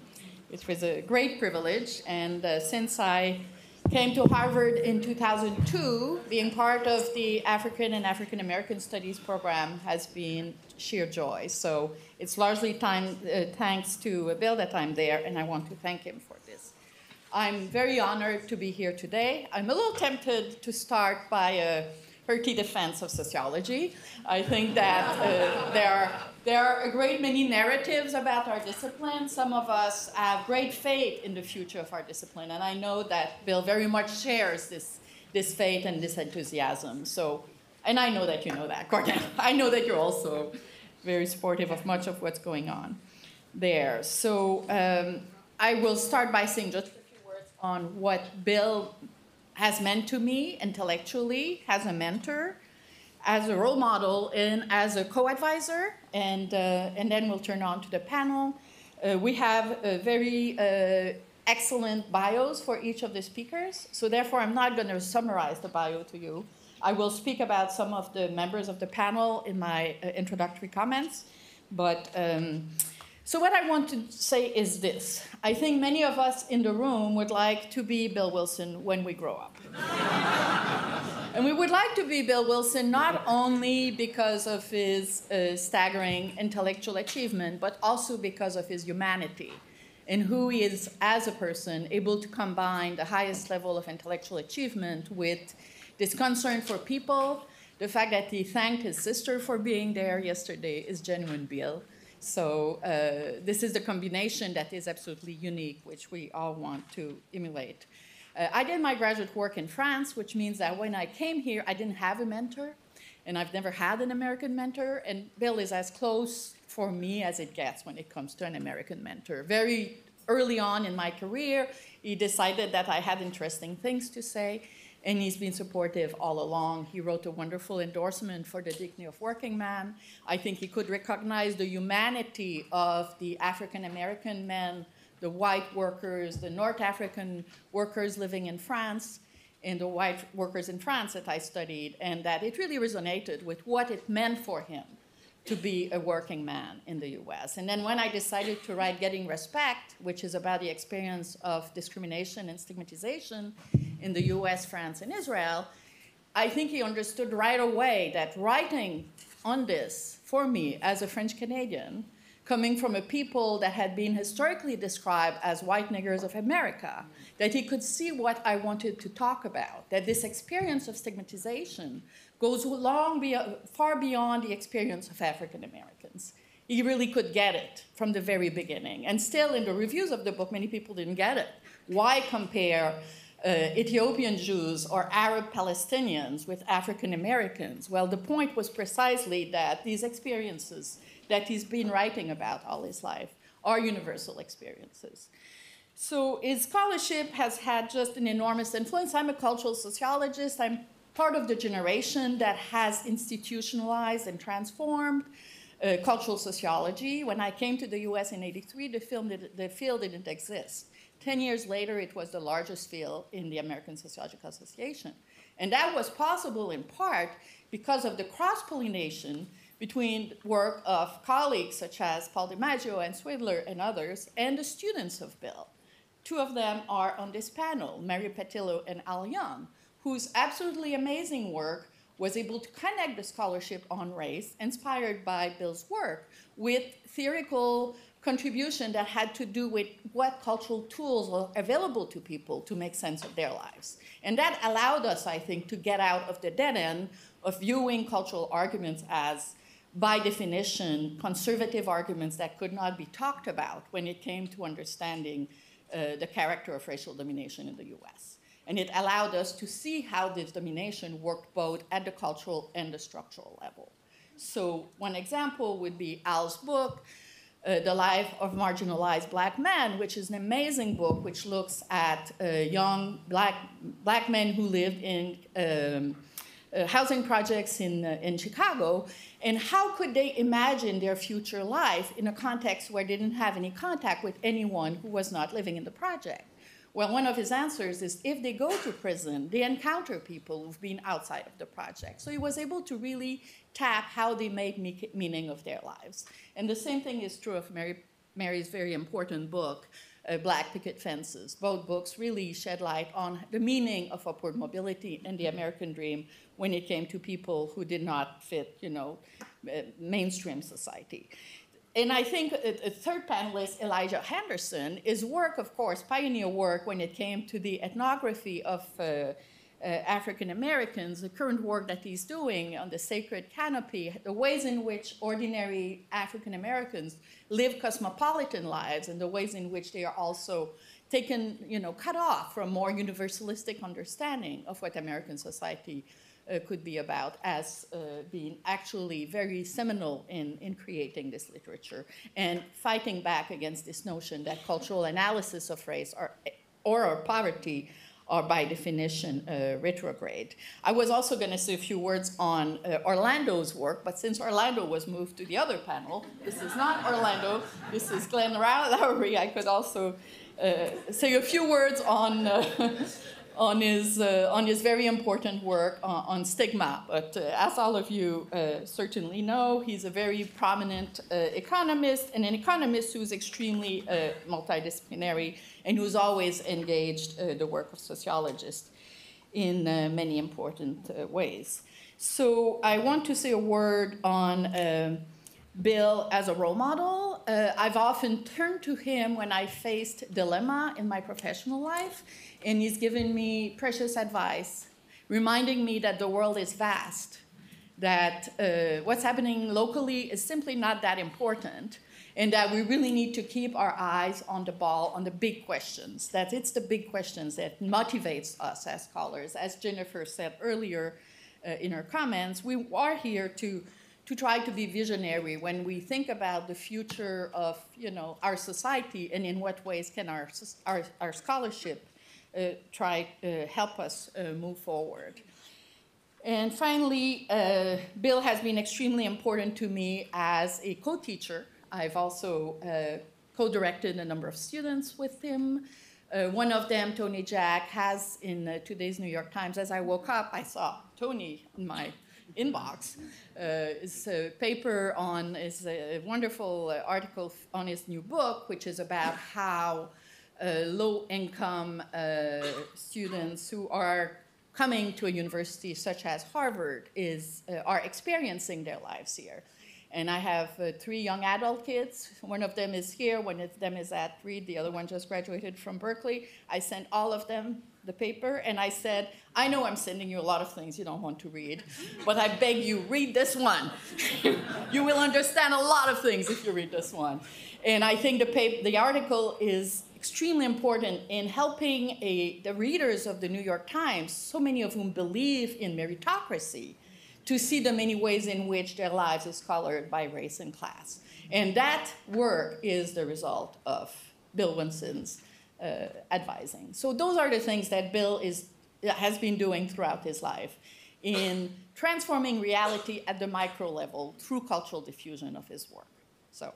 It was a great privilege, and since I came to Harvard in 2002, being part of the African and African American Studies program has been sheer joy. So it's largely thanks to Bill that I'm there, and I want to thank him for this. I'm very honored to be here today. I'm a little tempted to start by a hearty defense of sociology. I think that there are a great many narratives about our discipline. Some of us have great faith in the future of our discipline, and I know that Bill very much shares this faith and this enthusiasm. So, and I know that you know that, Gordon. I know that you're also very supportive of much of what's going on there. So I will start by saying just a few words on what Bill has meant to me intellectually, as a mentor, as a role model, and as a co-advisor, and then we'll turn on to the panel. We have very excellent bios for each of the speakers, so therefore I'm not going to summarize the bio to you. I will speak about some of the members of the panel in my introductory comments. But so what I want to say is this. I think many of us in the room would like to be Bill Wilson when we grow up. And we would like to be Bill Wilson not only because of his staggering intellectual achievement, but also because of his humanity and who he is as a person, able to combine the highest level of intellectual achievement with this concern for people. The fact that he thanked his sister for being there yesterday is genuine Bill. So this is the combination that is absolutely unique, which we all want to emulate. I did my graduate work in France, which means that when I came here, I didn't have a mentor, and I've never had an American mentor, and Bill is as close for me as it gets when it comes to an American mentor. Very early on in my career, he decided that I had interesting things to say, and he's been supportive all along. He wrote a wonderful endorsement for the dignity of working man. I think he could recognize the humanity of the African-American men, the white workers, the North African workers living in France, and the white workers in France that I studied, and that it really resonated with what it meant for him to be a working man in the US. And then when I decided to write Getting Respect, which is about the experience of discrimination and stigmatization in the US, France, and Israel, I think he understood right away that writing on this for me as a French Canadian, coming from a people that had been historically described as white niggers of America, that he could see what I wanted to talk about, that this experience of stigmatization goes far beyond the experience of African Americans. He really could get it from the very beginning. And still in the reviews of the book, many people didn't get it. Why compare Ethiopian Jews or Arab Palestinians with African Americans? Well, the point was precisely that these experiences that he's been writing about all his life are universal experiences. So his scholarship has had just an enormous influence. I'm a cultural sociologist. I'm part of the generation that has institutionalized and transformed cultural sociology. When I came to the US in '83, the field didn't exist. 10 years later, it was the largest field in the American Sociological Association. And that was possible in part because of the cross-pollination between work of colleagues such as Paul DiMaggio and Swidler and others, and the students of Bill. Two of them are on this panel, Mary Pattillo and Al Young, whose absolutely amazing work was able to connect the scholarship on race, inspired by Bill's work, with theoretical contribution that had to do with what cultural tools are available to people to make sense of their lives. And that allowed us, I think, to get out of the dead end of viewing cultural arguments as, by definition, conservative arguments that could not be talked about when it came to understanding the character of racial domination in the US. And it allowed us to see how this domination worked both at the cultural and the structural level. So one example would be Al's book, The Life of Marginalized Black Men, which is an amazing book which looks at young black men who lived in housing projects in Chicago, and how could they imagine their future life in a context where they didn't have any contact with anyone who was not living in the project. Well, one of his answers is if they go to prison, they encounter people who've been outside of the project. So he was able to really tap how they made meaning of their lives. And the same thing is true of Mary's very important book, Black Picket Fences. Both books really shed light on the meaning of upward mobility and the American dream when it came to people who did not fit, mainstream society. And I think a third panelist, Elijah Henderson, his work, of course, pioneer work when it came to the ethnography of African Americans, the current work that he's doing on the sacred canopy, the ways in which ordinary African Americans live cosmopolitan lives, and the ways in which they are also taken, cut off from more universalistic understanding of what American society could be about, as being actually very seminal in creating this literature and fighting back against this notion that cultural analysis of race or poverty are by definition retrograde. I was also going to say a few words on Orlando's work, but since Orlando was moved to the other panel, this is not Orlando, this is Glenn Loury, I could also say a few words on on his very important work on stigma. But as all of you certainly know, he's a very prominent economist, and an economist who's extremely multidisciplinary and who's always engaged the work of sociologists in many important ways. So I want to say a word on Bill as a role model. I've often turned to him when I faced dilemma in my professional life, and he's given me precious advice, reminding me that the world is vast, that what's happening locally is simply not that important, and that we really need to keep our eyes on the ball, on the big questions, that it's the big questions that motivates us as scholars. As Jennifer said earlier in her comments, we are here to try to be visionary when we think about the future of our society, and in what ways can our scholarship try to help us move forward. And finally, Bill has been extremely important to me as a co-teacher. I've also co-directed a number of students with him. One of them, Tony Jack, has in today's New York Times, as I woke up, I saw Tony in my inbox. It's a paper on, it's a wonderful article on his new book, which is about how low-income students who are coming to a university such as Harvard are experiencing their lives here. And I have 3 young adult kids. One of them is here, one of them is at Reed, the other one just graduated from Berkeley. I sent all of them the paper, and I said, I know I'm sending you a lot of things you don't want to read, but I beg you, read this one. You will understand a lot of things if you read this one. And I think the article is extremely important in helping the readers of the New York Times, so many of whom believe in meritocracy, to see the many ways in which their lives is colored by race and class. And that work is the result of Bill Winston's advising. So those are the things that Bill has been doing throughout his life in transforming reality at the micro level through cultural diffusion of his work. So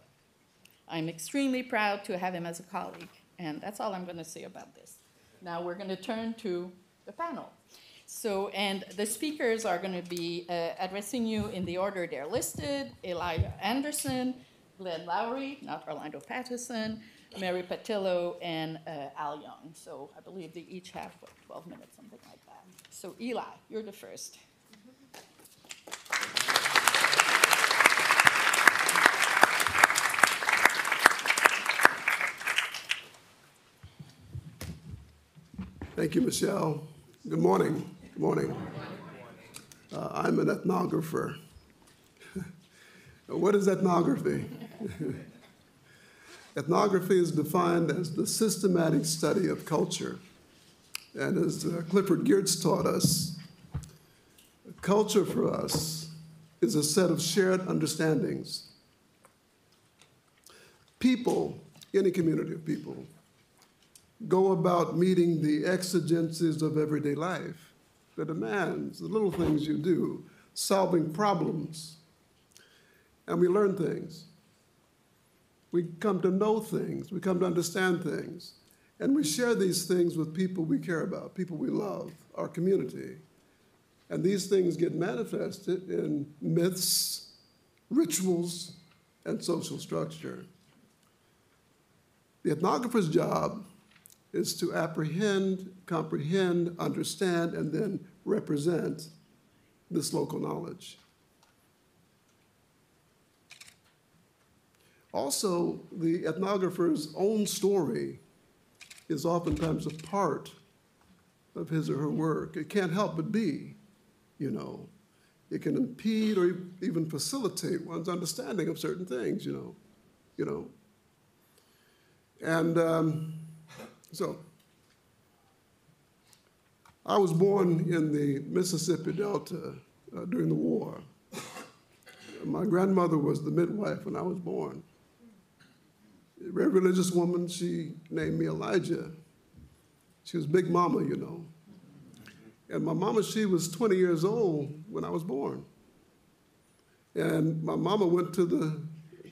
I'm extremely proud to have him as a colleague, and that's all I'm going to say about this. Now we're going to turn to the panel. So, and the speakers are going to be addressing you in the order they're listed: Elijah Anderson, Glenn Loury, not Orlando Patterson, Mary Pattillo, and Al Young. So I believe they each have, 12 minutes, something like that. So Eli, you're the first. Thank you, Michèle. Good morning. Good morning. I'm an ethnographer. What is ethnography? Ethnography is defined as the systematic study of culture. And as Clifford Geertz taught us, culture for us is a set of shared understandings. People, any community of people, go about meeting the exigencies of everyday life, the demands, the little things you do, solving problems, and we learn things. We come to know things, we come to understand things, and we share these things with people we care about, people we love, our community. And these things get manifested in myths, rituals, and social structure. The ethnographer's job is to apprehend, comprehend, understand, and then represent this local knowledge. Also, the ethnographer's own story is oftentimes a part of his or her work. It can't help but be, you know. It can impede or even facilitate one's understanding of certain things, you know. And so, I was born in the Mississippi Delta during the war. My grandmother was the midwife when I was born. A very religious woman, she named me Elijah. She was Big Mama, you know. And my mama, she was 20 years old when I was born. And my mama went to the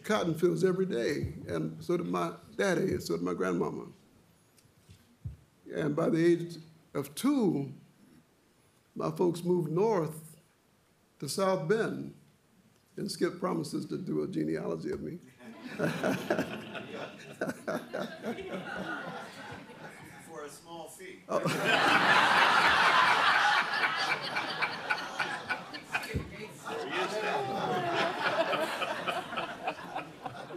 cotton fields every day, and so did my daddy, and so did my grandmama. And by the age of 2, my folks moved north to South Bend, and Skip promises to do a genealogy of me. For a small fee. Oh.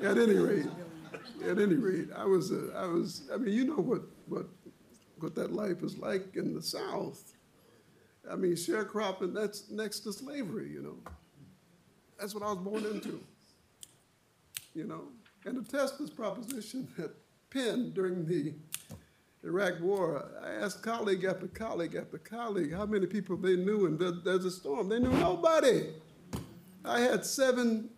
At any rate, I mean, you know what that life is like in the South. I mean, sharecropping, that's next to slavery, you know. That's what I was born into, you know. And to test this proposition at Penn during the Iraq War, I asked colleague after colleague after colleague how many people they knew in Desert Storm. They knew nobody. I had 7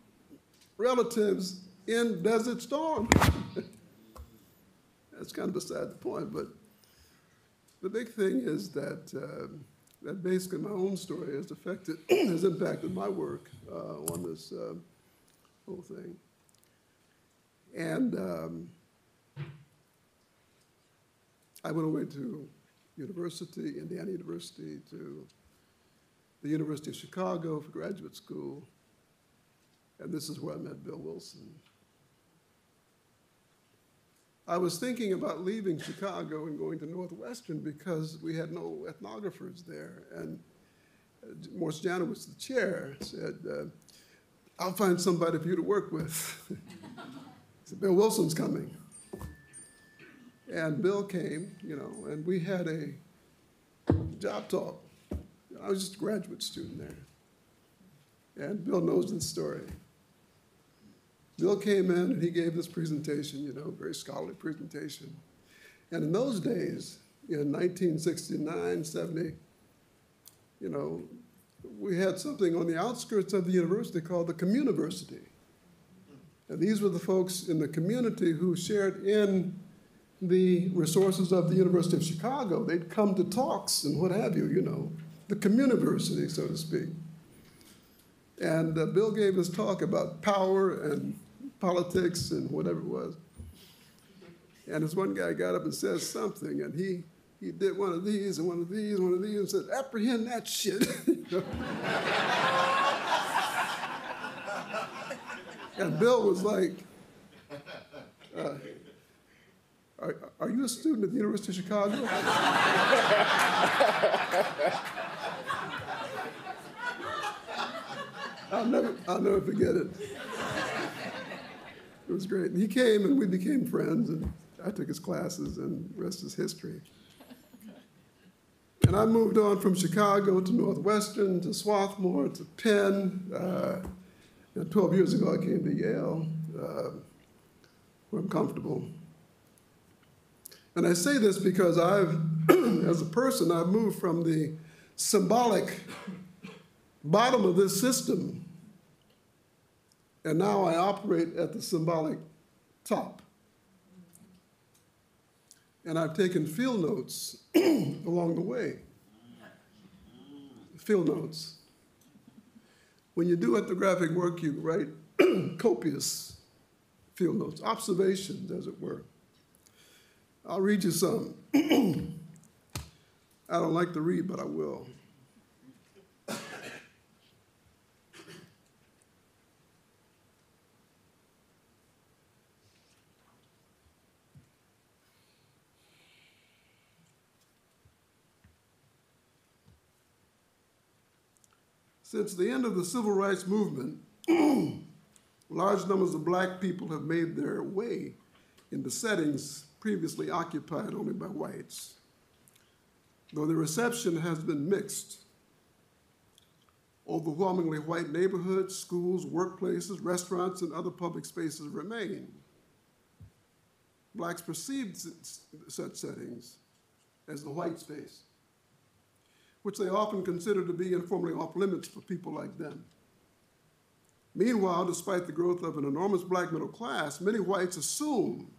relatives in Desert Storm. That's kind of beside the point, but the big thing is that that basically my own story has impacted my work on this whole thing. And I went away to university, Indiana University, to the University of Chicago for graduate school. And this is where I met Bill Wilson. I was thinking about leaving Chicago and going to Northwestern because we had no ethnographers there. And Morris Janowitz, the chair, said, I'll find somebody for you to work with. He said, Bill Wilson's coming. And Bill came, you know, and we had a job talk. I was just a graduate student there. And Bill knows this story. Bill came in and he gave this presentation, you know, very scholarly presentation. And in those days, in 1969, 70, you know, we had something on the outskirts of the university called the Communiversity. And these were the folks in the community who shared in the resources of the University of Chicago. They'd come to talks and what have you, you know, the Communiversity, so to speak. And Bill gave his talk about power and politics and whatever it was. And this one guy got up and said something, and he did one of these and one of these and one of these and said, apprehend that shit. And Bill was like, are you a student at the University of Chicago? I'll never forget it. It was great. And he came and we became friends, and I took his classes, and the rest is history. And I moved on from Chicago to Northwestern, to Swarthmore, to Penn. 12 years ago, I came to Yale, where I'm comfortable. And I say this because as a person, I've moved from the symbolic bottom of this system, and now I operate at the symbolic top. And I've taken field notes along the way. Field notes. When you do ethnographic work, you write copious field notes, observations, as it were. I'll read you some. I don't like to read, but I will. Since the end of the civil rights movement, large numbers of black people have made their way into settings previously occupied only by whites, though the reception has been mixed. Overwhelmingly white neighborhoods, schools, workplaces, restaurants, and other public spaces remain. Blacks perceive such settings as the white space, which they often consider to be informally off limits for people like them. Meanwhile, despite the growth of an enormous black middle class, many whites assume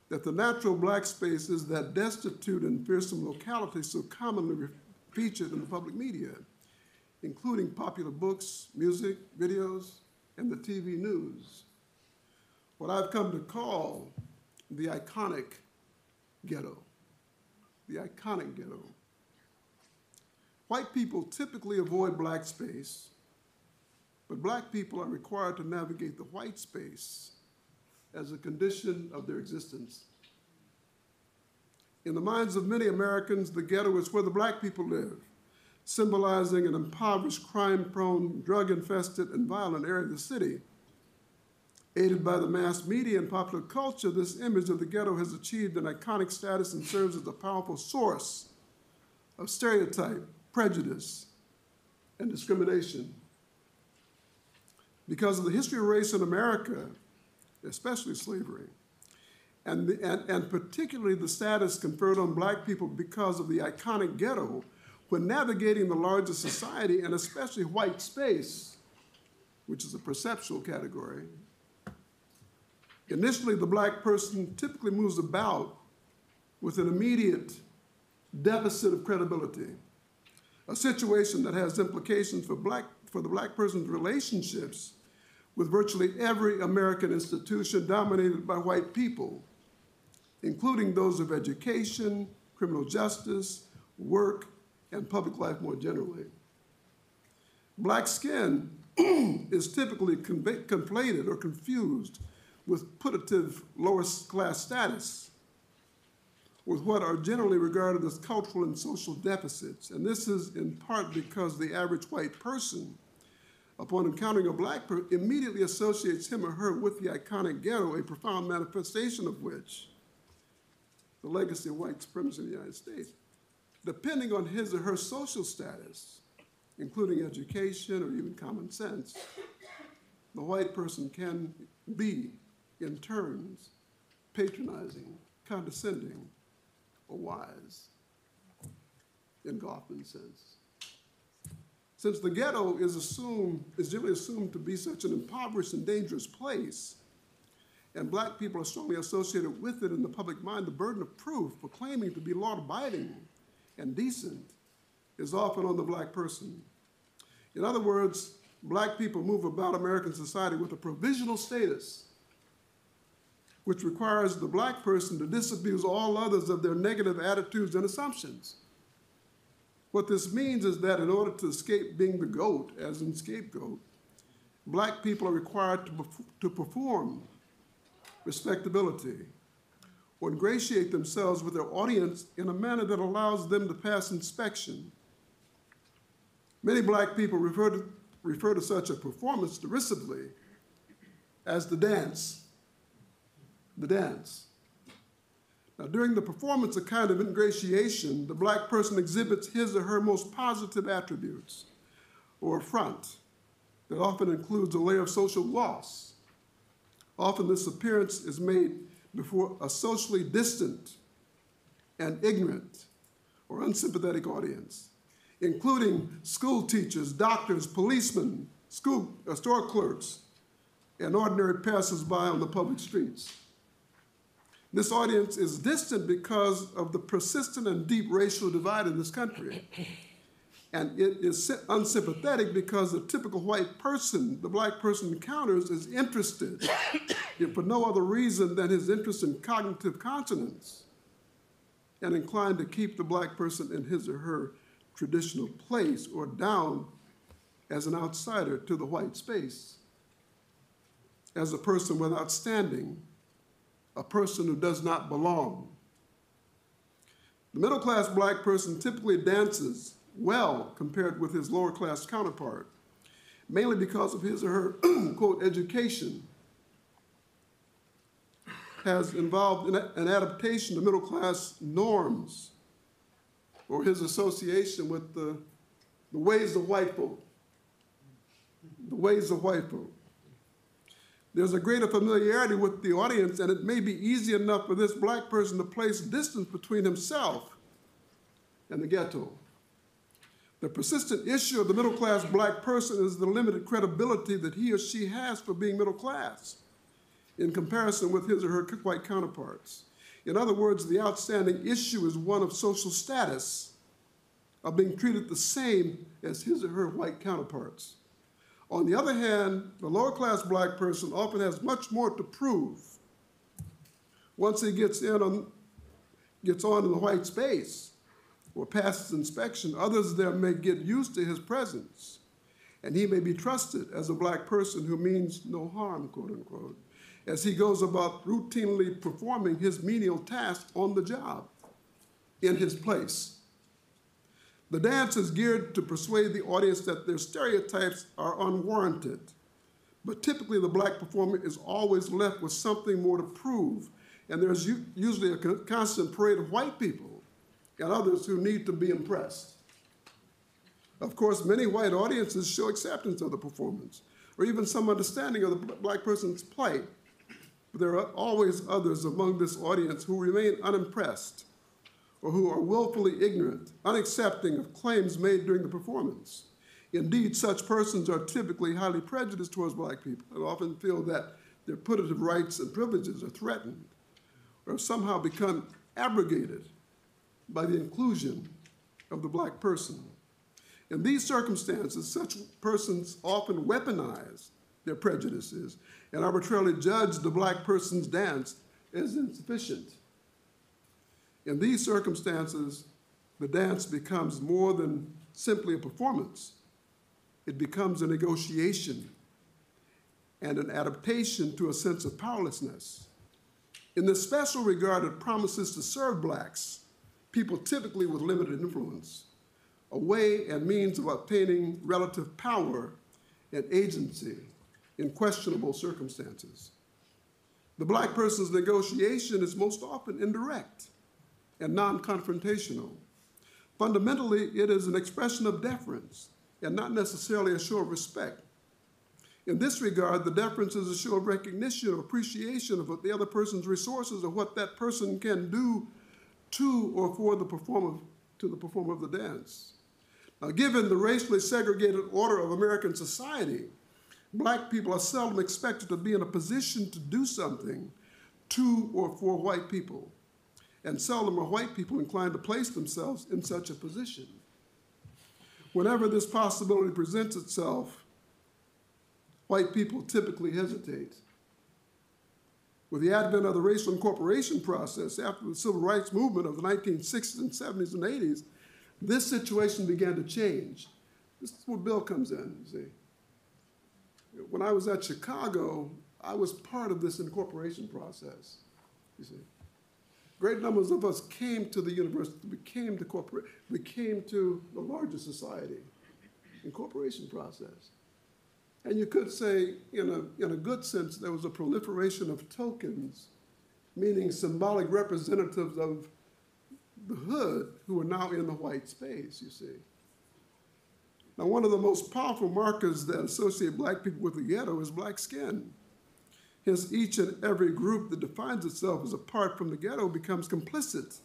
that the natural black spaces, that destitute and fearsome localities so commonly featured in the public media, including popular books, music, videos, and the TV news, what I've come to call the iconic ghetto. The the iconic ghetto. White people typically avoid black space, but black people are required to navigate the white space as a condition of their existence. In the minds of many Americans, the ghetto is where the black people live, symbolizing an impoverished, crime-prone, drug-infested, and violent area of the city. Aided by the mass media and popular culture, this image of the ghetto has achieved an iconic status and serves as a powerful source of stereotype, prejudice, and discrimination. Because of the history of race in America, especially slavery, and particularly the status conferred on black people because of the iconic ghetto, when navigating the larger society, and especially white space, which is a perceptual category, initially the black person typically moves about with an immediate deficit of credibility, a situation that has implications for the black person's relationships with virtually every American institution dominated by white people, including those of education, criminal justice, work, and public life more generally. Black skin is typically conflated or confused with putative lower class status, with what are generally regarded as cultural and social deficits. And this is in part because the average white person, upon encountering a black person, immediately associates him or her with the iconic ghetto, a profound manifestation of which, the legacy of white supremacy in the United States. Depending on his or her social status, including education or even common sense, the white person can be, in turns, patronizing, condescending, or wise, in Goffman's sense. Since the ghetto is generally assumed to be such an impoverished and dangerous place, and black people are strongly associated with it in the public mind, the burden of proof for claiming to be law-abiding and decent is often on the black person. In other words, black people move about American society with a provisional status, which requires the black person to disabuse all others of their negative attitudes and assumptions. What this means is that in order to escape being the goat, as in scapegoat, black people are required to perform respectability or ingratiate themselves with their audience in a manner that allows them to pass inspection. Many black people refer to such a performance derisively as the dance. The dance. Now, during the performance, a kind of ingratiation, the black person exhibits his or her most positive attributes, or a front that often includes a layer of social loss. Often this appearance is made before a socially distant and ignorant or unsympathetic audience, including school teachers, doctors, policemen, store clerks, and ordinary passers-by on the public streets. This audience is distant because of the persistent and deep racial divide in this country. And it is unsympathetic because the typical white person, the black person encounters, is interested, if for no other reason than his interest in cognitive consonance, and inclined to keep the black person in his or her traditional place or down as an outsider to the white space, as a person without standing, a person who does not belong. The middle-class black person typically dances well compared with his lower-class counterpart, mainly because of his or her, quote, education has involved an adaptation to middle-class norms or his association with the ways of white folk, the ways of white folk. There's a greater familiarity with the audience, and it may be easy enough for this black person to place distance between himself and the ghetto. The persistent issue of the middle-class black person is the limited credibility that he or she has for being middle class in comparison with his or her white counterparts. In other words, the outstanding issue is one of social status, of being treated the same as his or her white counterparts. On the other hand, the lower-class black person often has much more to prove once he gets in on gets on in the white space or passes inspection, others there may get used to his presence, and he may be trusted as a black person who means no harm, quote unquote, as he goes about routinely performing his menial tasks on the job, in his place. The dance is geared to persuade the audience that their stereotypes are unwarranted, but typically the black performer is always left with something more to prove, and there's usually a constant parade of white people and others who need to be impressed. Of course, many white audiences show acceptance of the performance, or even some understanding of the black person's plight, but there are always others among this audience who remain unimpressed, or who are willfully ignorant, unaccepting of claims made during the performance. Indeed, such persons are typically highly prejudiced towards black people and often feel that their putative rights and privileges are threatened or have somehow become abrogated by the inclusion of the black person. In these circumstances, such persons often weaponize their prejudices and arbitrarily judge the black person's dance as insufficient. In these circumstances, the dance becomes more than simply a performance. It becomes a negotiation and an adaptation to a sense of powerlessness. In the special regard it promises to serve blacks, people typically with limited influence, a way and means of obtaining relative power and agency in questionable circumstances. The black person's negotiation is most often indirect and non-confrontational. Fundamentally, it is an expression of deference and not necessarily a show of respect. In this regard, the deference is a show of recognition or appreciation of the other person's resources or what that person can do to or for the performer, to the performer of the dance. Now, given the racially segregated order of American society, black people are seldom expected to be in a position to do something to or for white people, and seldom are white people inclined to place themselves in such a position. Whenever this possibility presents itself, white people typically hesitate. With the advent of the racial incorporation process after the civil rights movement of the 1960s and 70s and 80s, this situation began to change. This is where Bill comes in, you see. When I was at Chicago, I was part of this incorporation process, you see. Great numbers of us came to the university, we came to the larger society, incorporation process. And you could say, in a good sense, there was a proliferation of tokens, meaning symbolic representatives of the hood who are now in the white space, you see. Now, one of the most powerful markers that associate black people with the ghetto is black skin. Hence, each and every group that defines itself as apart from the ghetto becomes complicit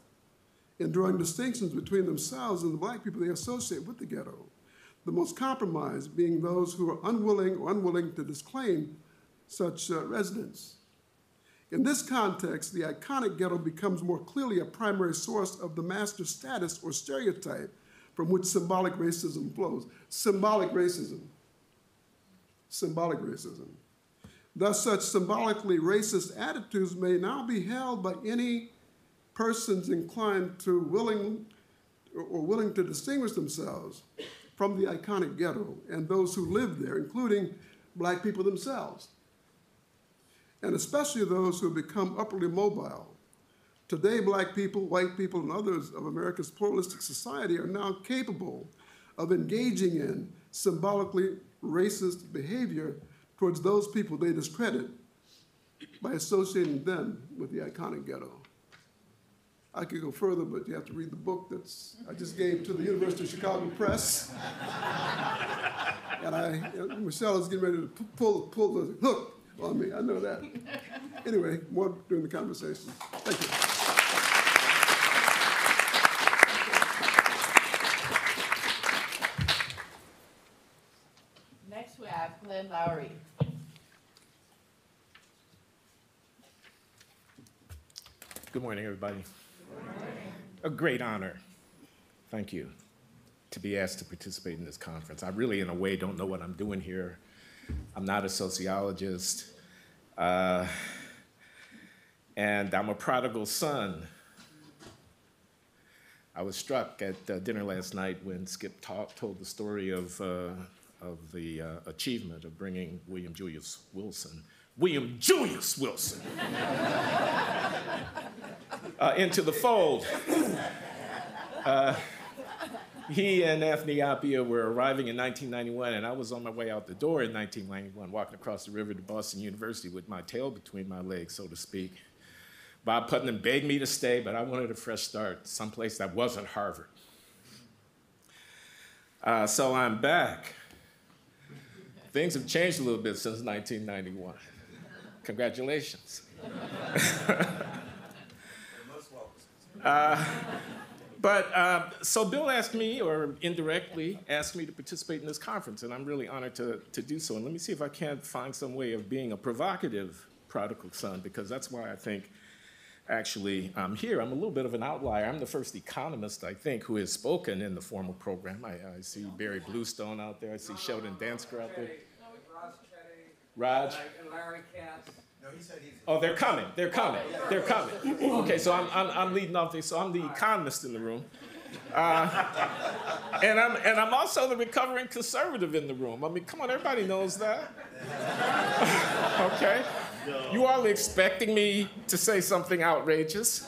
in drawing distinctions between themselves and the black people they associate with the ghetto. The most compromised being those who are unwilling to disclaim such residence. In this context, the iconic ghetto becomes more clearly a primary source of the master status or stereotype from which symbolic racism flows. Symbolic racism. Symbolic racism. Thus, such symbolically racist attitudes may now be held by any persons inclined to willing to distinguish themselves from the iconic ghetto and those who live there, including black people themselves, and especially those who have become upwardly mobile. Today, black people, white people, and others of America's pluralistic society are now capable of engaging in symbolically racist behavior towards those people they discredit by associating them with the iconic ghetto. I could go further, but you have to read the book I just gave to the University of Chicago Press. And Michèle is getting ready to pull the hook on me, I know that. Anyway, more during the conversation. Thank you. Next we have Glenn Loury. Good morning, everybody. A great honor, thank you, to be asked to participate in this conference. I really, in a way, don't know what I'm doing here. I'm not a sociologist, and I'm a prodigal son I was struck at dinner last night when Skip told the story of the achievement of bringing William Julius Wilson into the fold. He and Anthony Appiah were arriving in 1991, and I was on my way out the door in 1991, walking across the river to Boston University with my tail between my legs, so to speak. Bob Putnam begged me to stay, but I wanted a fresh start, someplace that wasn't Harvard. So I'm back. Things have changed a little bit since 1991. Congratulations. So Bill asked me, or indirectly asked me to participate in this conference, and I'm really honored to do so. And let me see if I can't find some way of being a provocative prodigal son, because that's why I think actually I'm here. I'm a little bit of an outlier. I'm the first economist, I think, who has spoken in the formal program. I see Barry Bluestone out there. I see Sheldon Dansker out there. Raj? And Larry Katz. No, he said he's... Oh, they're coming. They're coming. They're coming. Okay, so I'm leading off this. So I'm the economist in the room. And I'm also the recovering conservative in the room. I mean, come on, everybody knows that. Okay? You all are expecting me to say something outrageous.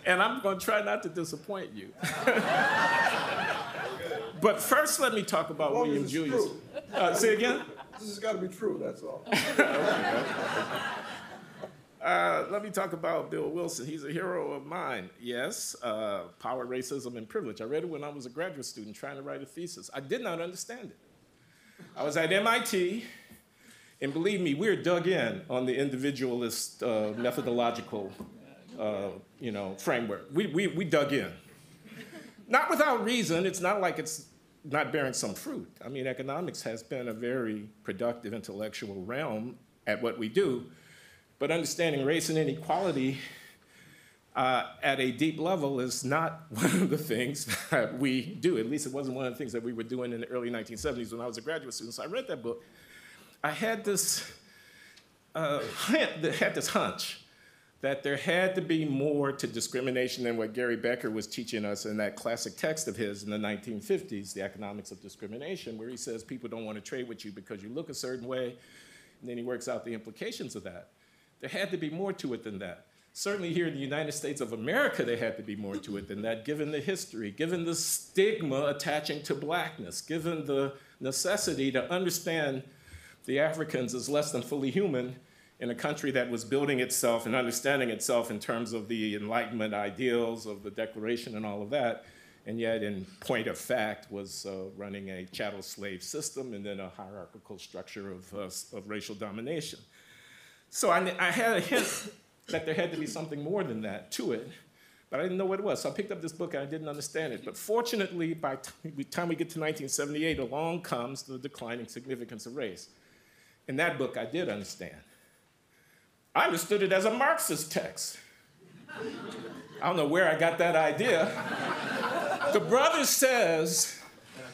And I'm going to try not to disappoint you. But first, let me talk about William Julius. Say again? This has got to be true, that's all. Let me talk about Bill Wilson. He's a hero of mine. Yes, Power, Racism, and Privilege. I read it when I was a graduate student trying to write a thesis. I did not understand it. I was at MIT, and believe me, we're dug in on the individualist methodological framework. We dug in. Not without reason. It's not like it's not bearing some fruit. I mean, economics has been a very productive intellectual realm at what we do, but understanding race and inequality at a deep level is not one of the things that we do. At least it wasn't one of the things that we were doing in the early 1970s when I was a graduate student. So I read that book. I had this hunch that there had to be more to discrimination than what Gary Becker was teaching us in that classic text of his in the 1950s, The Economics of Discrimination, where he says people don't want to trade with you because you look a certain way, and then he works out the implications of that. There had to be more to it than that. Certainly here in the United States of America, there had to be more to it than that, given the history, given the stigma attaching to blackness, given the necessity to understand the Africans as less than fully human in a country that was building itself and understanding itself in terms of the Enlightenment ideals of the Declaration and all of that, and yet in point of fact was running a chattel slave system and then a hierarchical structure of racial domination. So I had a hint that there had to be something more than that to it, but I didn't know what it was. So I picked up this book and I didn't understand it. But fortunately, by the time we get to 1978, along comes The Declining Significance of Race. In that book, I did understand. I understood it as a Marxist text. I don't know where I got that idea. The brother says,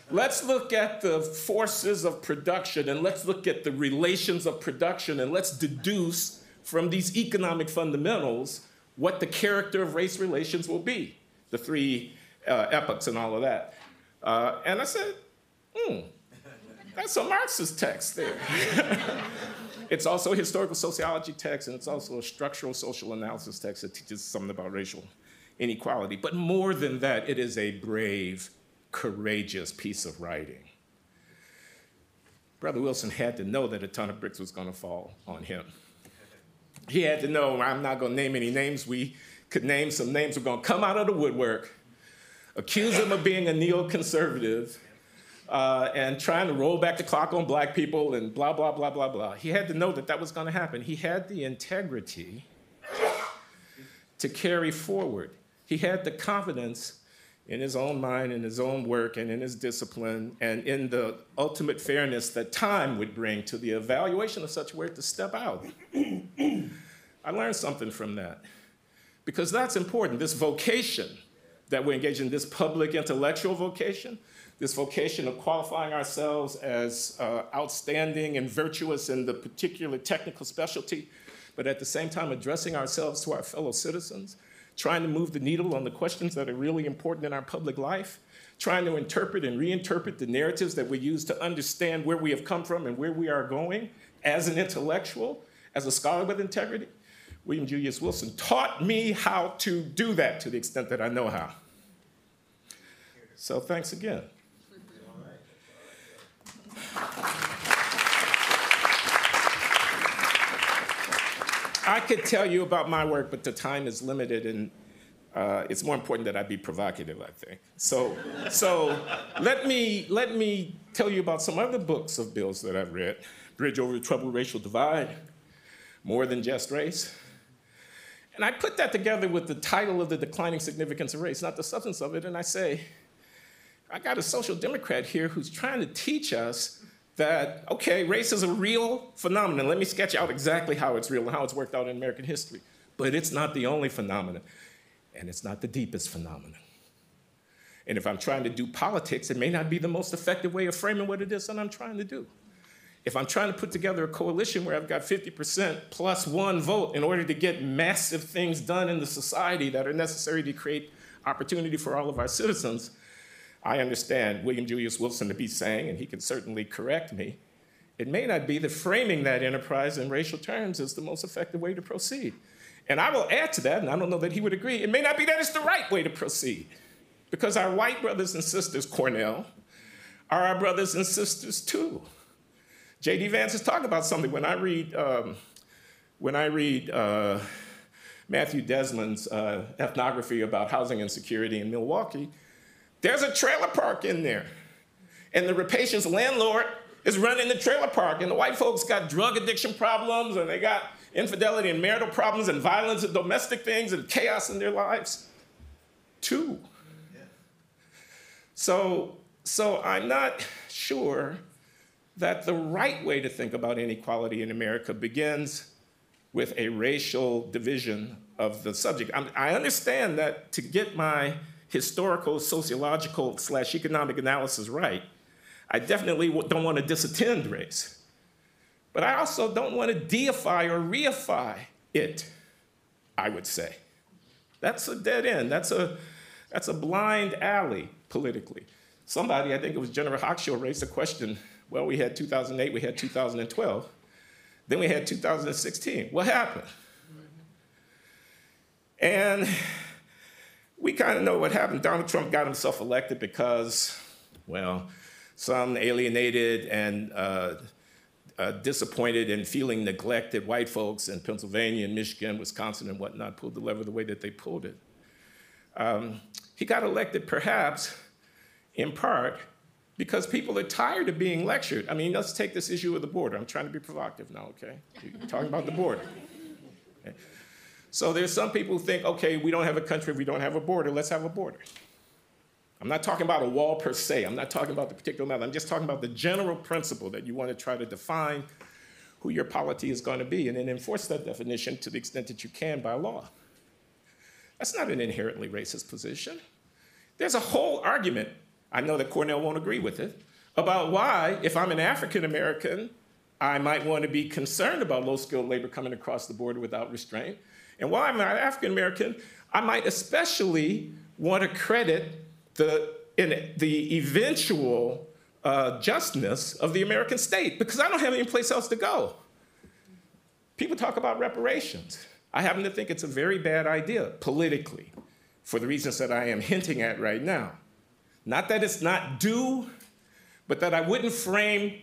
let's look at the forces of production and let's look at the relations of production and let's deduce from these economic fundamentals what the character of race relations will be, the three epochs and all of that. And I said, that's a Marxist text there. It's also a historical sociology text, and it's also a structural social analysis text that teaches something about racial inequality. But more than that, it is a brave, courageous piece of writing. Brother Wilson had to know that a ton of bricks was going to fall on him. He had to know, I'm not going to name any names. We could name some names. We're going to come out of the woodwork, accuse him of being a neoconservative, and trying to roll back the clock on black people and blah, blah, blah, blah, blah. He had to know that that was going to happen. He had the integrity to carry forward. He had the confidence in his own mind, in his own work, and in his discipline, and in the ultimate fairness that time would bring to the evaluation of such work to step out. I learned something from that, because that's important. This vocation that we're engaged in, this public intellectual vocation, this vocation of qualifying ourselves as outstanding and virtuous in the particular technical specialty, but at the same time addressing ourselves to our fellow citizens, trying to move the needle on the questions that are really important in our public life, trying to interpret and reinterpret the narratives that we use to understand where we have come from and where we are going as an intellectual, as a scholar with integrity. William Julius Wilson taught me how to do that to the extent that I know how. So thanks again. I could tell you about my work, but the time is limited, and it's more important that I be provocative, I think. So let me tell you about some other books of bills that I've read. Bridge Over the Troubled Racial Divide, More Than Just Race. And I put that together with the title of The Declining Significance of Race, not the substance of it, and I say, I got a social democrat here who's trying to teach us that, okay, race is a real phenomenon. Let me sketch out exactly how it's real and how it's worked out in American history. But it's not the only phenomenon, and it's not the deepest phenomenon. And if I'm trying to do politics, it may not be the most effective way of framing what it is that I'm trying to do. If I'm trying to put together a coalition where I've got 50% plus one vote in order to get massive things done in the society that are necessary to create opportunity for all of our citizens, I understand William Julius Wilson to be saying, and he can certainly correct me, it may not be that framing that enterprise in racial terms is the most effective way to proceed. And I will add to that, and I don't know that he would agree, it may not be that it's the right way to proceed. Because our white brothers and sisters, Cornell, are our brothers and sisters too. J.D. Vance is talking about something. When I read Matthew Desmond's ethnography about housing insecurity in Milwaukee, there's a trailer park in there. And the rapacious landlord is running the trailer park. And the white folks got drug addiction problems, and they got infidelity and marital problems and violence and domestic things and chaos in their lives, too. So I'm not sure that the right way to think about inequality in America begins with a racial division of the subject. I understand that to get my historical, sociological / economic analysis right, I definitely don't want to disattend race. But I also don't want to deify or reify it, I would say. That's a dead end. That's a blind alley politically. Somebody, I think it was General Hochschild, raised the question, well, we had 2008, we had 2012, then we had 2016. What happened? And we kind of know what happened. Donald Trump got himself elected because, well, some alienated and disappointed and feeling neglected white folks in Pennsylvania and Michigan, Wisconsin and whatnot pulled the lever the way that they pulled it. He got elected perhaps in part because people are tired of being lectured. I mean, let's take this issue of the border. I'm trying to be provocative now, okay? We're talking about the border. Okay. So there's some people who think, okay, we don't have a country, we don't have a border, let's have a border. I'm not talking about a wall per se. I'm not talking about the particular matter. I'm just talking about the general principle that you want to try to define who your polity is going to be and then enforce that definition to the extent that you can by law. That's not an inherently racist position. There's a whole argument, I know that Cornell won't agree with it, about why, if I'm an African American, I might want to be concerned about low-skilled labor coming across the border without restraint. And why I'm an African American, I might especially want to credit the eventual justness of the American state, because I don't have any place else to go. People talk about reparations. I happen to think it's a very bad idea politically, for the reasons that I am hinting at right now. Not that it's not due, but that I wouldn't frame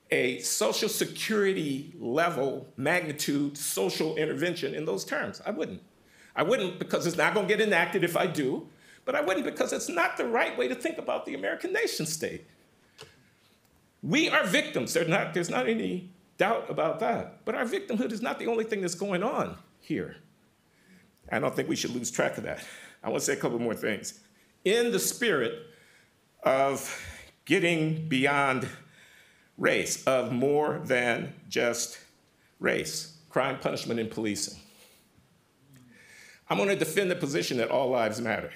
a Social Security level magnitude social intervention in those terms. I wouldn't. I wouldn't because it's not going to get enacted if I do, but I wouldn't because it's not the right way to think about the American nation state. We are victims. There's not any doubt about that. But our victimhood is not the only thing that's going on here. I don't think we should lose track of that. I want to say a couple more things. In the spirit of getting beyond race, of more than just race, crime, punishment, and policing, I'm going to defend the position that all lives matter.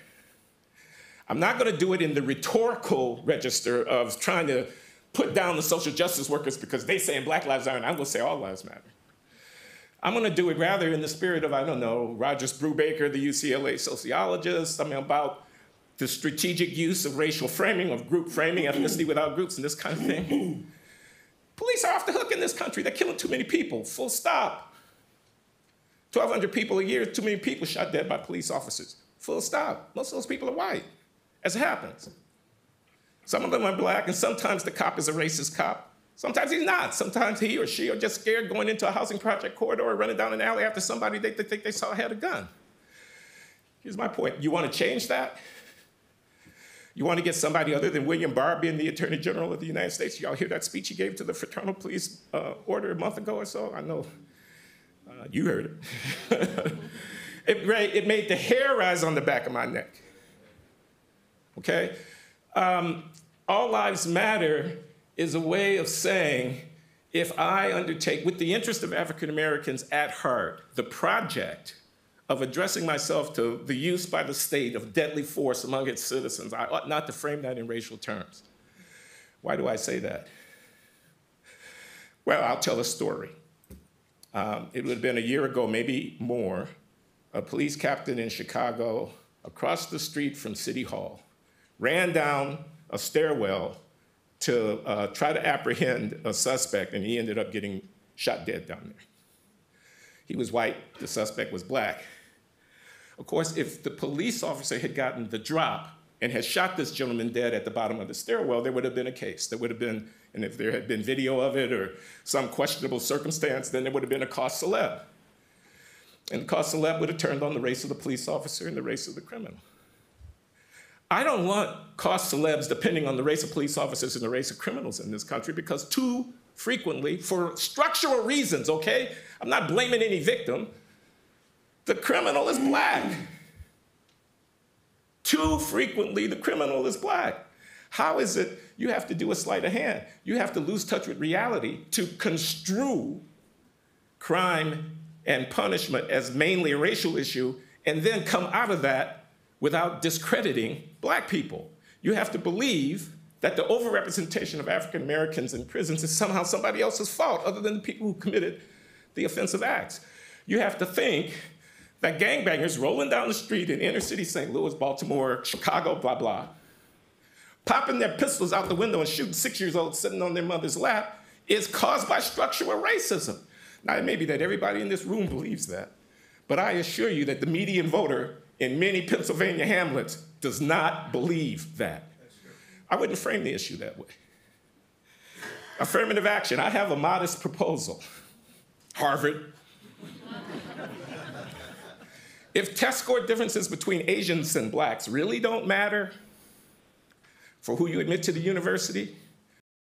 I'm not going to do it in the rhetorical register of trying to put down the social justice workers because they say Black lives matter, and I'm going to say all lives matter. I'm going to do it rather in the spirit of, I don't know, Rogers Brubaker, the UCLA sociologist, about the strategic use of racial framing, of group framing, ethnicity without groups, and this kind of thing. Police are off the hook in this country. They're killing too many people, full stop. 1,200 people a year, too many people shot dead by police officers, full stop. Most of those people are white, as it happens. Some of them are black, and sometimes the cop is a racist cop. Sometimes he's not. Sometimes he or she are just scared going into a housing project corridor or running down an alley after somebody they think they saw had a gun. Here's my point. You want to change that? You want to get somebody other than William Barr being the Attorney General of the United States? Y'all hear that speech he gave to the fraternal police order a month ago or so? I know you heard it. It made the hair rise on the back of my neck. Okay? All Lives Matter is a way of saying, if I undertake, with the interest of African Americans at heart, the project of addressing myself to the use by the state of deadly force among its citizens, I ought not to frame that in racial terms. Why do I say that? Well, I'll tell a story. It would have been a year ago, maybe more, a police captain in Chicago, across the street from City Hall, ran down a stairwell to try to apprehend a suspect, and he ended up getting shot dead down there. He was white, the suspect was black. Of course, if the police officer had gotten the drop and had shot this gentleman dead at the bottom of the stairwell, there would have been a case. There would have been, and if there had been video of it or some questionable circumstance, then there would have been a cause célèbre. And the cause célèbre would have turned on the race of the police officer and the race of the criminal. I don't want cause célèbres depending on the race of police officers and the race of criminals in this country, because too frequently, for structural reasons, okay? I'm not blaming any victim. The criminal is black. Too frequently, the criminal is black. How is it you have to do a sleight of hand? You have to lose touch with reality to construe crime and punishment as mainly a racial issue, and then come out of that without discrediting black people. You have to believe that the overrepresentation of African Americans in prisons is somehow somebody else's fault other than the people who committed the offensive acts. You have to think that gangbangers rolling down the street in inner city St. Louis, Baltimore, Chicago, blah, blah, popping their pistols out the window and shooting 6-year-olds sitting on their mother's lap is caused by structural racism. Now, it may be that everybody in this room believes that, but I assure you that the median voter in many Pennsylvania hamlets does not believe that. I wouldn't frame the issue that way. Affirmative action, I have a modest proposal. Harvard. If test score differences between Asians and blacks really don't matter for who you admit to the university,